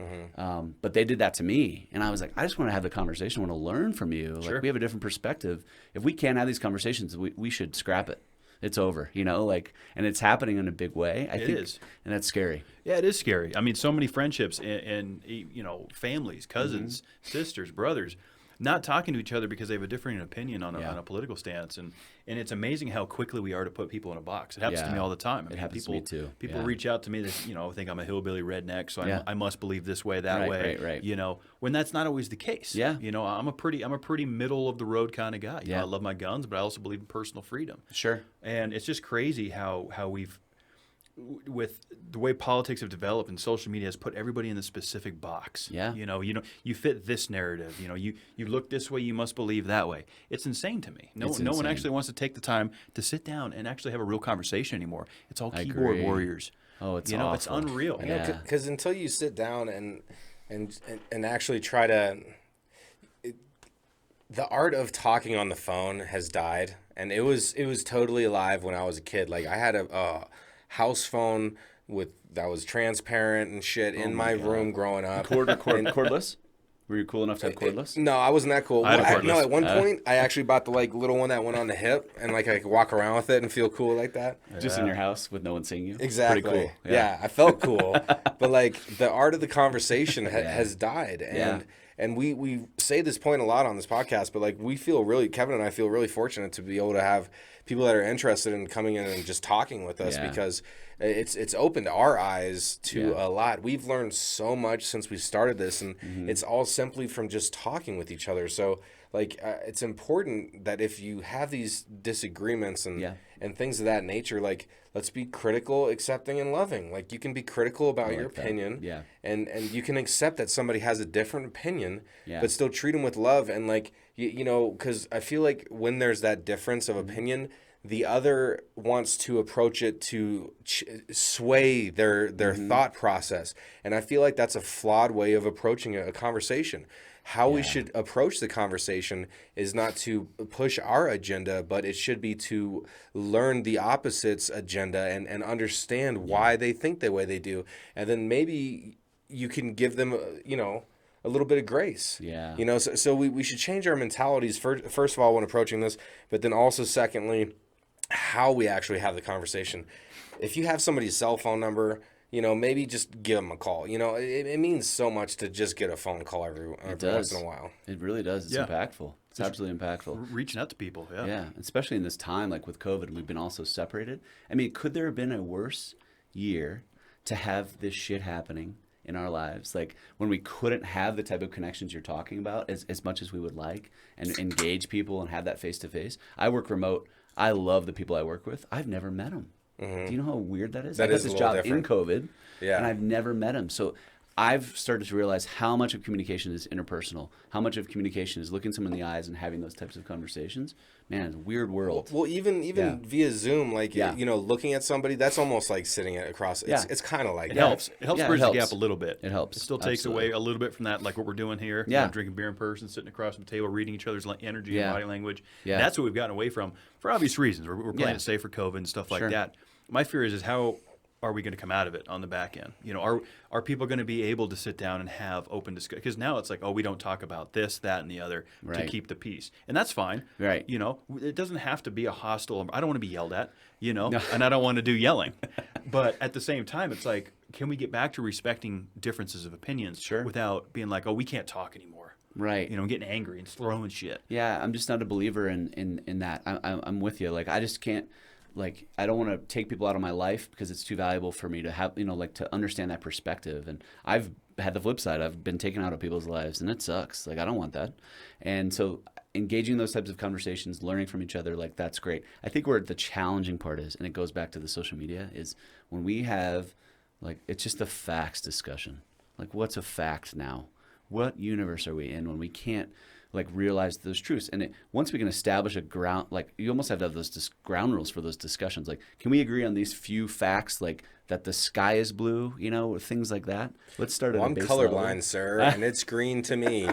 But they did that to me, and I was like, I just want to have the conversation. I want to learn from you. Sure. Like we have a different perspective. If we can't have these conversations, we should scrap it. It's over, you know, like, and it's happening in a big way. I think, is. And that's scary. Yeah, it is scary. I mean, so many friendships and you know, families, cousins, sisters, brothers, not talking to each other because they have a differing opinion on a political stance, and it's amazing how quickly we are to put people in a box. It happens to me all the time. I mean, happens people, to me too. People reach out to me that, you know, think I'm a hillbilly redneck, so Yeah. I must believe this way, that way. Right. You know, when that's not always the case. Yeah. You know, I'm a pretty middle of the road kind of guy. You know, Yeah. I love my guns, but I also believe in personal freedom. Sure. And it's just crazy how we've, with the way politics have developed and social media has put everybody in the specific box. Yeah. You know, you fit this narrative. You know, you look this way, you must believe that way. It's insane to me. No one insane. actually wants to take the time to sit down and actually have a real conversation anymore. It's all I keyboard agree. warriors. Oh, it's you know, awful. it's unreal. You know, because until you sit down and actually try to, the art of talking on the phone has died, and it was totally alive when I was a kid. Like I had a house phone that was transparent and shit in my room growing up. Cordless? Were you cool enough to have cordless? No, I wasn't that cool. I had a Well, cordless. no, at one point I actually bought the like little one that went on the hip, and like I could walk around with it and feel cool like that. Just in your house with no one seeing you? Exactly. Pretty cool. Yeah, I felt cool. But like the art of the conversation has died, and we say this point a lot on this podcast, but like Kevin and I feel really fortunate to be able to have people that are interested in coming in and just talking with us because it's opened our eyes to a lot. We've learned so much since we started this, and it's all simply from just talking with each other. So like it's important that if you have these disagreements and things of that nature, like let's be critical, accepting, and loving. Like you can be critical about your opinion, and you can accept that somebody has a different opinion, but still treat them with love. And like you know, because I feel like when there's that difference of opinion, the other wants to approach it to sway their thought process, and I feel like that's a flawed way of approaching a conversation. How we should approach the conversation is not to push our agenda, but it should be to learn the opposite's agenda and understand why they think the way they do. And then maybe you can give them, you know, a little bit of grace. Yeah. You know, so we should change our mentalities, first of all, when approaching this, but then also secondly, how we actually have the conversation. If you have somebody's cell phone number, you know, maybe just give them a call. You know, it means so much to just get a phone call every once in a while. It really does. It's impactful. It's absolutely impactful. Reaching out to people. Yeah, especially in this time, like with COVID, we've been also separated. I mean, could there have been a worse year to have this shit happening in our lives? Like when we couldn't have the type of connections you're talking about as much as we would like and engage people and have that face-to-face. I work remote. I love the people I work with. I've never met them. Do you know how weird that is? That I got is a this little job different. in COVID, Yeah. and I've never met him. So I've started to realize how much of communication is interpersonal, how much of communication is looking someone in the eyes and having those types of conversations. Man, it's a weird world. Well, even via Zoom, like you know, looking at somebody, that's almost like sitting across. It's kind of like It helps. It helps bridge the gap a little bit. It helps. It still takes away a little bit from that, like what we're doing here. Yeah. You know, drinking beer in person, sitting across from the table, reading each other's energy and body language. Yeah. That's what we've gotten away from for obvious reasons. We're playing it safe for COVID and stuff like that. My fear is how are we going to come out of it on the back end? You know, are people going to be able to sit down and have open discussion? Because now it's like, oh, we don't talk about this, that, and the other to keep the peace, and that's fine. Right. You know, it doesn't have to be a hostile. I don't want to be yelled at. You know, and I don't want to do yelling. But at the same time, it's like, can we get back to respecting differences of opinions without being like, oh, we can't talk anymore? Right. You know, getting angry and throwing shit. Yeah, I'm just not a believer in that. I'm with you. Like, I just can't. Like, I don't want to take people out of my life because it's too valuable for me to have, you know, like to understand that perspective. And I've had the flip side. I've been taken out of people's lives, and it sucks. Like, I don't want that. And so engaging those types of conversations, learning from each other, like, that's great. I think where the challenging part is, and it goes back to the social media, is when we have, like, it's just a facts discussion. Like, what's a fact now? What universe are we in when we can't, like, realize those truths? And once we can establish a ground, like, you almost have to have those ground rules for those discussions. Like, can we agree on these few facts, like that the sky is blue, you know, or things like that? Let's start at I'm a base colorblind, level. sir, and it's green to me.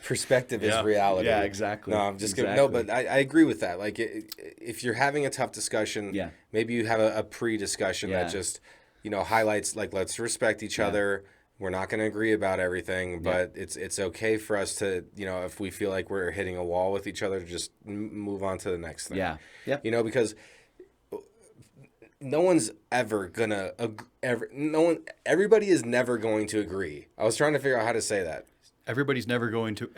Perspective is reality. Yeah, exactly. No, I'm just kidding. No, but I agree with that. Like, if you're having a tough discussion, maybe you have a pre-discussion that just, highlights, like, let's respect each other. We're not going to agree about everything, but it's okay for us to, if we feel like we're hitting a wall with each other, to just move on to the next thing. Yeah. Because no one's ever gonna everybody is never going to agree. I was trying to figure out how to say that. Everybody's never going to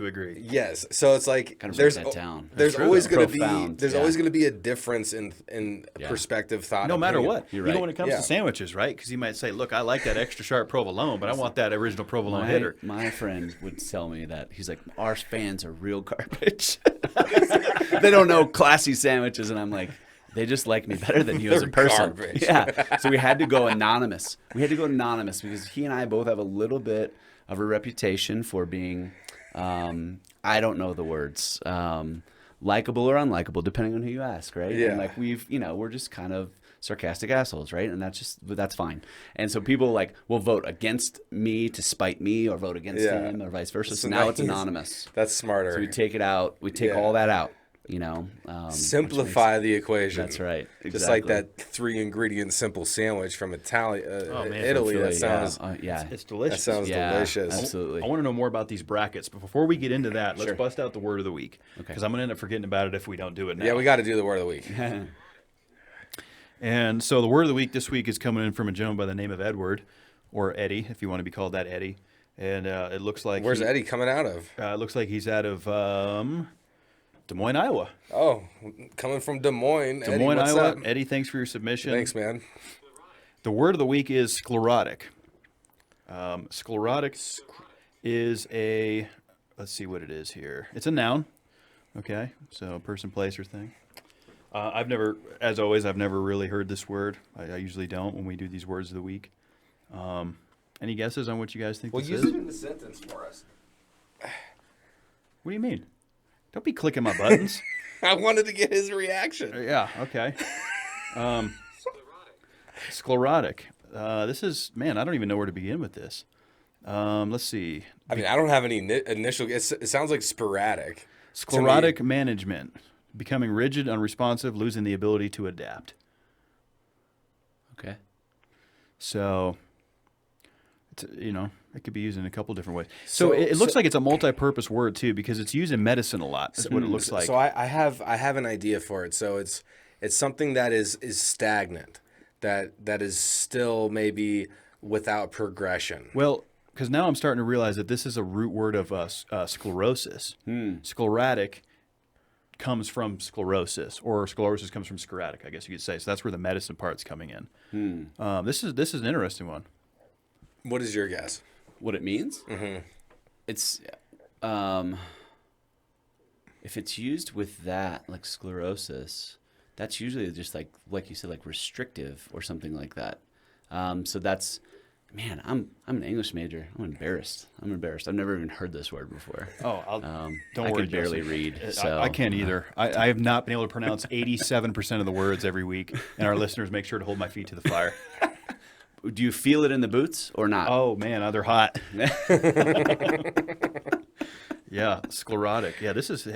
agree. Yes. So it's like Kind of there's break that down. there's always going to be Profound, always going to be a difference in perspective, thought. No matter opinion. what. You're right. When it comes to sandwiches, right? Because you might say, look, I like that extra sharp provolone, but I want that original provolone hitter. My friend would tell me that. He's like, our fans are real garbage. They don't know classy sandwiches. And I'm like, they just like me better than you as a person. Garbage. Yeah. So we had to go anonymous. Because he and I both have a little bit of a reputation for being, I don't know the words, likable or unlikable, depending on who you ask, right? Yeah. And like we're just kind of sarcastic assholes, right? And that's fine. And so people will vote against me to spite me, or vote against him, or vice versa. So now it's anonymous. That's smarter. So we take it out. We take all that out. Simplify the equation. That's right. Exactly. Just like that 3-ingredient simple sandwich from Italy. That sounds it's delicious. That sounds delicious. Absolutely. I want to know more about these brackets, but before we get into that, let's bust out the word of the week. Okay. Because I'm going to end up forgetting about it if we don't do it now. Yeah, we got to do the word of the week. And so the word of the week this week is coming in from a gentleman by the name of Edward, or Eddie, if you want to be called that, Eddie. And it looks like Where's Eddie coming out of? It looks like he's out of Des Moines, Iowa. Oh, coming from Des Moines. Des Moines, Eddie, Iowa. up? Eddie, thanks for your submission. Thanks, man. The word of the week is sclerotic. Sclerotic is let's see what it is here. It's a noun. Okay, so person, place, or thing. I've never really heard this word. I usually don't when we do these words of the week. Any guesses on what you guys think this use is? it in the sentence for us. What do you mean? Don't be clicking my buttons. I wanted to get his reaction. Yeah, okay. Sclerotic. This is, man, I don't even know where to begin with this. Let's see. I mean, I don't have any initial. It sounds like sporadic. Sclerotic management. Becoming rigid, unresponsive, losing the ability to adapt. Okay. So, it could be used in a couple different ways. So it looks like it's a multi-purpose word too, because it's used in medicine a lot. That's what it looks like. So I have an idea for it. So it's something that is stagnant, that is still maybe without progression. Well, because now I'm starting to realize that this is a root word of sclerosis. Sclerotic comes from sclerosis, or sclerosis comes from sclerotic, I guess you could say. So that's where the medicine part's coming in. This is an interesting one. What is your guess? What it means? Mm-hmm. It's if it's used with that, like sclerosis, that's usually just like you said, like restrictive or something like that. So that's, man, I'm an English major. I'm embarrassed. I've never even heard this word before. Oh, don't I worry, can barely Joseph. read. So I can't either. I have not been able to pronounce 87% of the words every week, and our listeners make sure to hold my feet to the fire. Do you feel it in the boots or not? Oh, man, they're hot. Yeah, sclerotic. Yeah, this is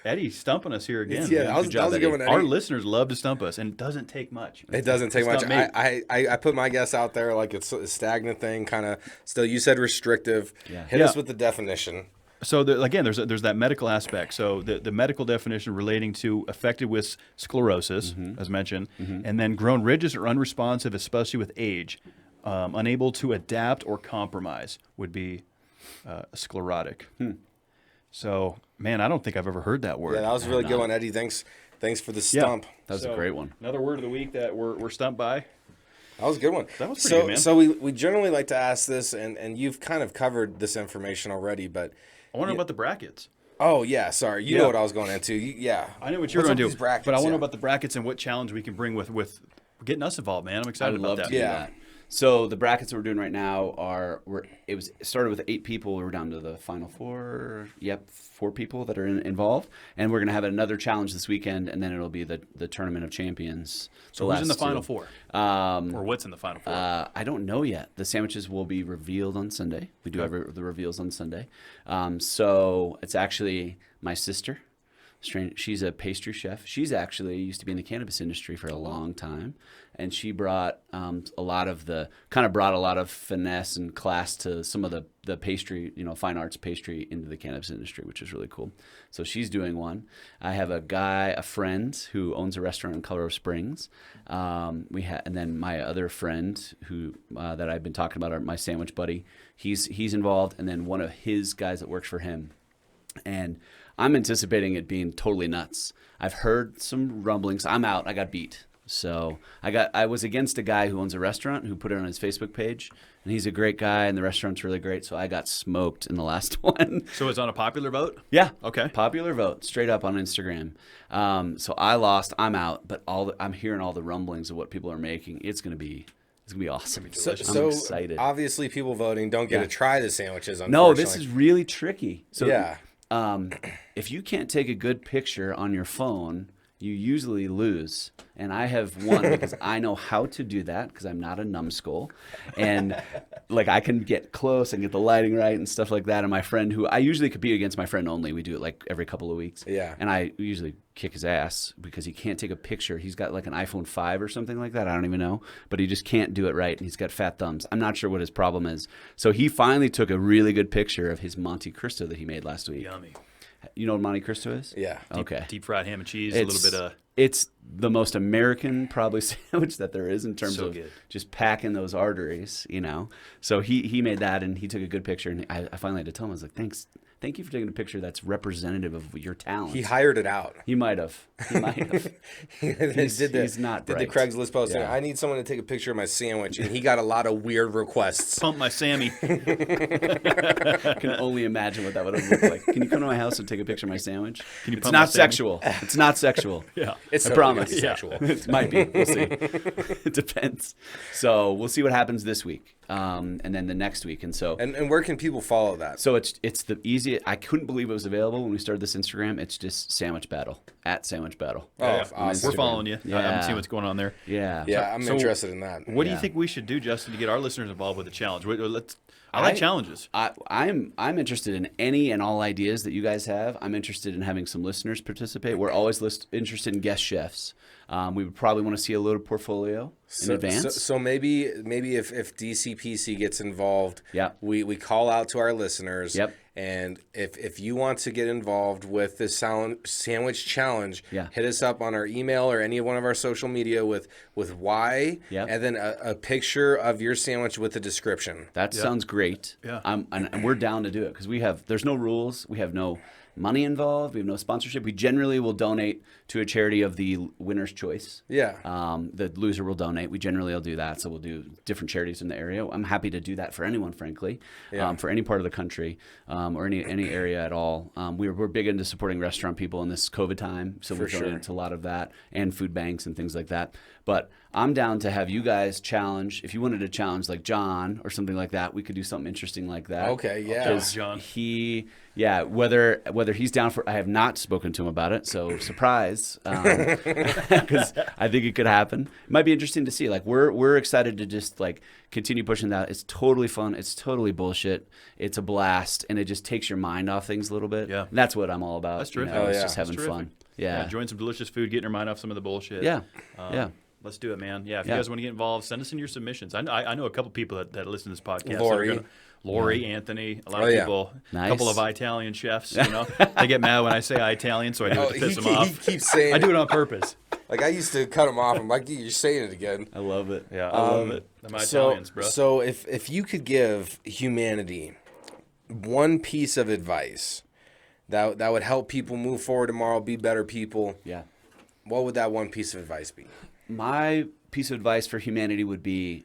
Eddie stumping us here again. Yeah, that was a good one, Eddie. Our listeners love to stump us, and it doesn't take much. It doesn't take much. Stump me. I put my guess out there like it's a stagnant thing, kind of. Still, you said restrictive. Yeah. Hit us with the definition. So again, there's that medical aspect. So the medical definition relating to affected with sclerosis, as mentioned, and then grown rigid or unresponsive, especially with age, unable to adapt or compromise would be sclerotic. So, man, I don't think I've ever heard that word. Yeah, that was a really good one, Eddie. Thanks for the stump. That was a great one. Another word of the week that we're stumped by. That was a good one. That was pretty good, man. So we generally like to ask this, and you've kind of covered this information already, but I want to know about the brackets. oh yeah, sorry, you know what I was going into. Yeah, I know what you're What's going up to with do, these brackets? but I want to Yeah. know about the brackets and what challenge we can bring with getting us involved, man. I'm excited I'd about love that. to do Yeah. that. So the brackets that we're doing right now it started with 8 people. We're down to the final 4. Yep, 4 people that are involved, and we're gonna have another challenge this weekend, and then it'll be the tournament of champions. So who's in the final 4? Or what's in the final 4? I don't know yet. The sandwiches will be revealed on Sunday. We do the reveals on Sunday. So it's actually my sister. She's a pastry chef. She's actually used to be in the cannabis industry for a long time, and she brought a lot of finesse and class to some of the pastry, fine arts pastry into the cannabis industry, which is really cool. So she's doing one. I have a friend who owns a restaurant in Colorado Springs. And then my other friend who that I've been talking about, my sandwich buddy. He's involved, and then one of his guys that works for him, and I'm anticipating it being totally nuts. I've heard some rumblings. I'm out. I got beat. So I was against a guy who owns a restaurant who put it on his Facebook page, and he's a great guy, and the restaurant's really great. So I got smoked in the last one. So it's on a popular vote? Yeah. Okay. Popular vote, straight up on Instagram. So I lost. I'm out. But I'm hearing all the rumblings of what people are making. It's gonna be awesome. I'm excited. Obviously, people voting don't get to try the sandwiches. No, this is really tricky. So yeah. If you can't take a good picture on your phone, you usually lose. And I have won because I know how to do that because I'm not a numbskull. And I can get close and get the lighting right and stuff like that. And my friend who I usually compete against my friend only. We do it every couple of weeks. Yeah. And I usually kick his ass because he can't take a picture. He's got an iPhone 5 or something like that. I don't even know. But he just can't do it right. And he's got fat thumbs. I'm not sure what his problem is. So he finally took a really good picture of his Monte Cristo that he made last week. Yummy. You know what Monte Cristo is? Yeah. Okay. Deep fried ham and cheese, a little bit of... It's the most American probably sandwich that there is in terms of good. just packing those arteries, So he made that, and he took a good picture, and I finally had to tell him, I was like, thank you for taking a picture that's representative of your talent. He hired it out. He might have. He's not did bright. the Craigslist post. Yeah. I need someone to take a picture of my sandwich, and he got a lot of weird requests. Pump my Sammy. I can only imagine what that would have looked like. Can you come to my house and take a picture of my sandwich? Can you It's pump not my Sammy? sexual. It's not sexual. Yeah. It's I totally promise. gonna be sexual. It might be. We'll see. It depends. So we'll see what happens this week, and then the next week, and so. And where can people follow that? So it's the easiest. I couldn't believe it was available when we started this Instagram. It's just Sandwich Battle @SandwichBattle. Oh, awesome. We're following you. Yeah. I'm seeing what's going on there. Yeah. Yeah, I'm So interested in that. What do you Yeah. think we should do, Justin, to get our listeners involved with the challenge? I like challenges. I'm interested in any and all ideas that you guys have. I'm interested in having some listeners participate. We're always interested in guest chefs. We would probably want to see a little portfolio in advance. So maybe if DCPC gets involved, Yeah. we call out to our listeners. Yep. And if you want to get involved with this sandwich challenge, Yeah. hit us up on our email or any one of our social media with why, Yep. and then a picture of your sandwich with a description. That sounds great. Yeah. And we're down to do it because there's no rules. We have no money involved. We have no sponsorship. We generally will donate to a charity of the winner's choice. Yeah. The loser will donate. We generally will do that. So we'll do different charities in the area. I'm happy to do that for anyone, frankly, Yeah. for any part of the country or any area at all. We're big into supporting restaurant people in this COVID time. So we're donating to a lot of that and food banks and things like that. But I'm down to have you guys challenge. If you wanted to challenge like John or something like that, we could do something interesting like that. Okay, yeah. Because John. Whether he's down for, I have not spoken to him about it, so surprise, because I think it could happen. It might be interesting to see. We're excited to just continue pushing that. It's totally fun. It's totally bullshit. It's a blast, and it just takes your mind off things a little bit. Yeah. And that's what I'm all about. That's terrific. It's yeah. just having That's fun. terrific. Yeah. Enjoying some delicious food, getting your mind off some of the bullshit. Yeah. Yeah. Let's do it, man. Yeah, if Yeah. you guys want to get involved, send us in your submissions. I know a couple people that listen to this podcast. Lori. Lori, Anthony, a lot of yeah. people, Nice. a couple of Italian chefs. They get mad when I say Italian, so I do it to piss them he off. keeps saying I do it on purpose. Like I used to cut him off. I'm like, you're saying it again. I love it. Yeah, I love it. I'm Italians, bro. So if you could give humanity one piece of advice that would help people move forward tomorrow, be better people, Yeah. what would that one piece of advice be? My piece of advice for humanity would be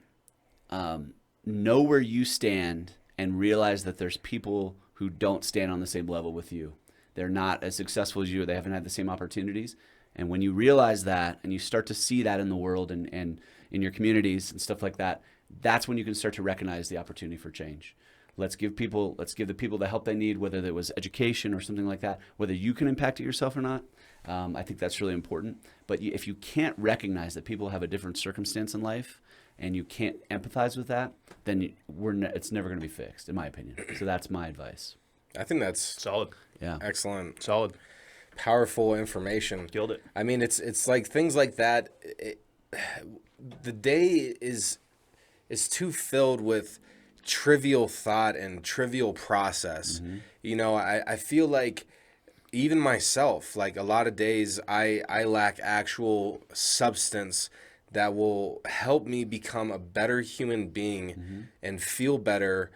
know where you stand and realize that there's people who don't stand on the same level with you. They're not as successful as you. They haven't had the same opportunities. And when you realize that and you start to see that in the world and in your communities and stuff like that, that's when you can start to recognize the opportunity for change. Let's give the people the help they need, whether it was education or something like that, whether you can impact it yourself or not. I think that's really important. But if you can't recognize that people have a different circumstance in life and you can't empathize with that, then it's never going to be fixed, in my opinion. So that's my advice. I think that's Solid. Yeah. excellent. Solid. Powerful information. Killed it. I mean, it's like things like that. The day is too filled with trivial thought and trivial process. You know, I feel like even myself, like a lot of days, I lack actual substance that will help me become a better human being and feel better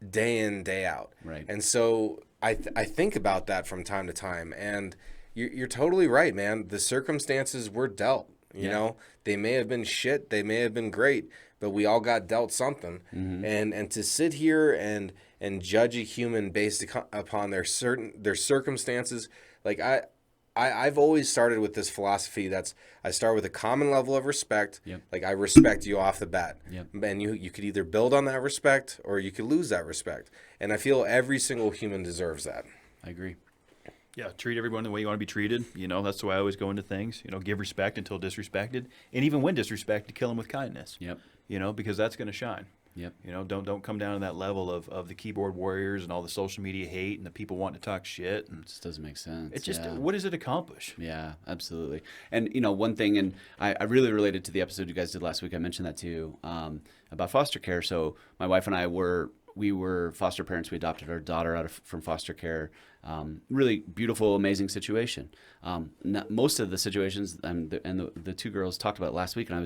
day in, day out. Right. And so I think about that from time to time. And you're totally right, man. The circumstances were dealt. You know, they may have been shit, they may have been great, but we all got dealt something. And to sit here and judge a human based upon their circumstances, like I've always started with this philosophy I start with a common level of respect. Like I respect you off the bat. And you could either build on that respect or you could lose that respect. And I feel every single human deserves that. I agree. Yeah, treat everyone the way you want to be treated. You know, that's the way I always go into things. You know, give respect until disrespected. And even when disrespected, kill them with kindness. Yep. You know, because that's going to shine. Yep. You know, don't come down to that level of the keyboard warriors and all the social media hate and the people wanting to talk shit. And It just doesn't make sense. it's just, Yeah. what does it accomplish? Yeah, absolutely. And, you know, one thing, and I really related to the episode you guys did last week, I mentioned that too, about foster care. So my wife and I were foster parents. We adopted our daughter from foster care. Really beautiful, amazing situation. Most of the situations and the two girls talked about last week, and I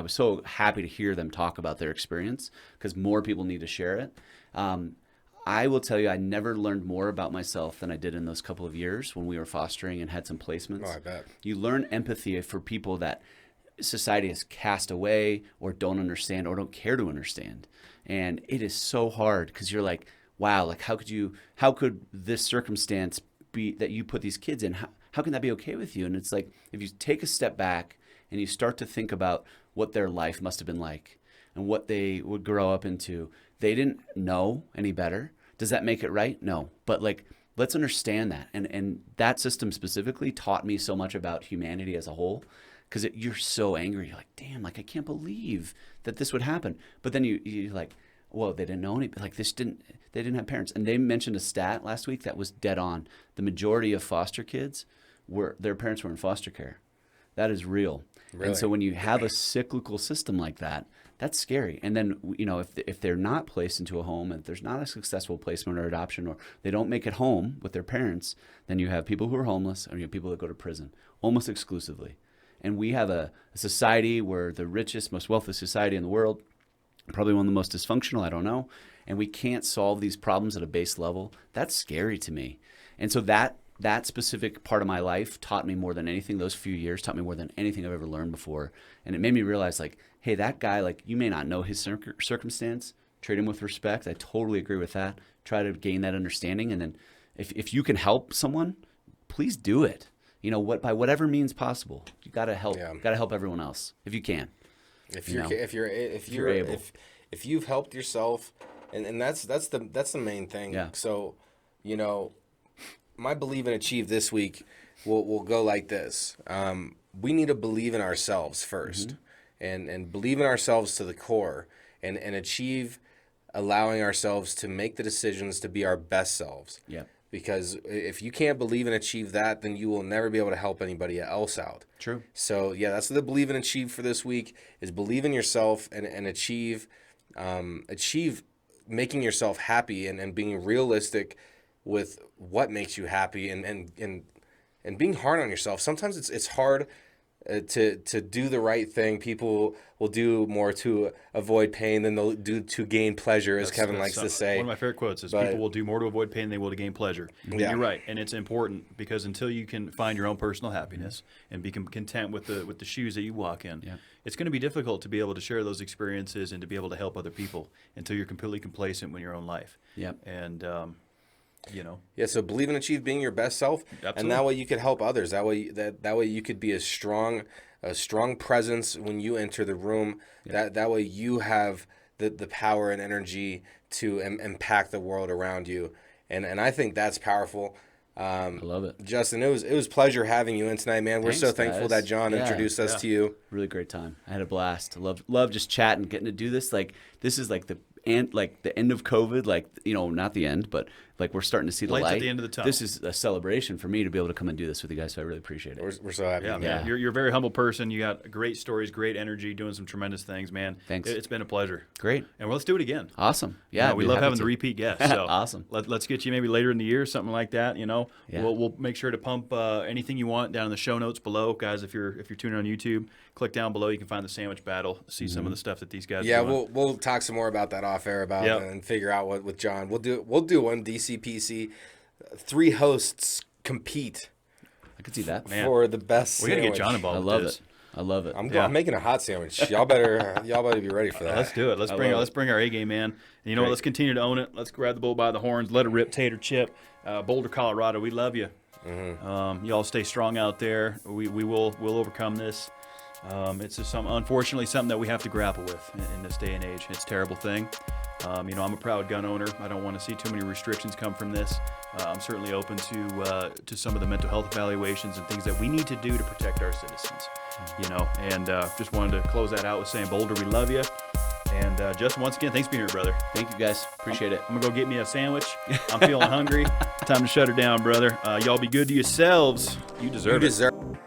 was so happy to hear them talk about their experience because more people need to share it. I will tell you, I never learned more about myself than I did in those couple of years when we were fostering and had some placements. Oh, I bet. You learn empathy for people that society has cast away or don't understand or don't care to understand. And it is so hard because you're like, wow, like how could this circumstance be that you put these kids in? How can that be okay with you? And it's like, if you take a step back and you start to think about what their life must have been like and what they would grow up into, they didn't know any better. Does that make it right? No. But like, let's understand that. And that system specifically taught me so much about humanity as a whole. Because you're so angry. You're like, damn, like I can't believe that this would happen. But then you're like, well, they didn't know any, like they didn't have parents. And they mentioned a stat last week that was dead on. The majority of foster kids their parents were in foster care. That is real. Really? And so when you have a cyclical system like that, that's scary. And then, you know, if they're not placed into a home, and if there's not a successful placement or adoption, or they don't make it home with their parents, then you have people who are homeless, or you have people that go to prison, almost exclusively. And we have a society where the richest, most wealthy society in the world, probably one of the most dysfunctional, I don't know, and we can't solve these problems at a base level. That's scary to me. And so that specific part of my life taught me more than anything. Those few years taught me more than anything I've ever learned before. And it made me realize, like, hey, that guy, like, you may not know his circumstance. Treat him with respect. I totally agree with that. Try to gain that understanding. And then if you can help someone, please do it. You know, by whatever means possible. You got to help. Yeah. Got to help everyone else if you can. If You know, you're able, if you've helped yourself, and that's the main thing. Yeah. So, you know, my believe and achieve this week will go like this. We need to believe in ourselves first, and believe in ourselves to the core, and achieve allowing ourselves to make the decisions to be our best selves. Yeah. Because if you can't believe and achieve that, then you will never be able to help anybody else out. True. So yeah, that's the believe and achieve for this week, is believe in yourself and achieve making yourself happy and being realistic with what makes you happy and being hard on yourself. Sometimes it's hard to do the right thing. People will do more to avoid pain than they'll do to gain pleasure, as Kevin likes to say. One of my favorite quotes is, people will do more to avoid pain than they will to gain pleasure. And Yeah. you're right, and it's important, because until you can find your own personal happiness and be content with the shoes that you walk in, it's going to be difficult to be able to share those experiences and to be able to help other people until you're completely complacent in your own life. Yep. And you know. Yeah, so believe and achieve being your best self, and that way you could help others. That way you could be a strong presence when you enter the room. That way you have the power and energy to impact the world around you. And I think that's powerful. I love it. Justin, it was a pleasure having you in tonight, man. We're so thankful guys. that John Yeah. introduced us to you. Really great time. I had a blast. Love just chatting, getting to do this. Like, this is like the end of COVID. Like, not the end, but like we're starting to see the Lights light at the end of the tunnel. This is a celebration for me to be able to come and do this with you guys. So I really appreciate it. We're so happy. Yeah, man. man. You're a very humble person. You got great stories, great energy, doing some tremendous things, man. Thanks. It's been a pleasure. Great. And let's do it again. Awesome. Yeah. We I'd be love happy having to. the repeat guests. So Awesome. Let's get you maybe later in the year, something like that. Yeah. We'll make sure to pump anything you want down in the show notes below, guys. If you're tuning on YouTube, click down below. You can find the sandwich battle. See some of the stuff that these guys. Yeah, are doing. we'll talk some more about that off air and figure out what with John. We'll do one DCPC. 3 hosts compete I could see that. Man. for the best. We got to get sandwich. John involved. I with love this. it. I love it. I'm making a hot sandwich. Y'all better be ready for that. Let's do it. Let's bring our A game, man. And you know what? Let's continue to own it. Let's grab the bull by the horns. Let it rip, tater chip. Boulder, Colorado. We love you. Y'all stay strong out there. We'll overcome this. It's just unfortunately something that we have to grapple with in this day and age. It's a terrible thing. I'm a proud gun owner. I don't want to see too many restrictions come from this. I'm certainly open to some of the mental health evaluations and things that we need to do to protect our citizens. And just wanted to close that out with saying, Boulder, we love you. And Justin, once again, thanks for being here, brother. Thank you, guys. Appreciate it. I'm going to go get me a sandwich. I'm feeling hungry. Time to shut her down, brother. Y'all be good to yourselves. You deserve it.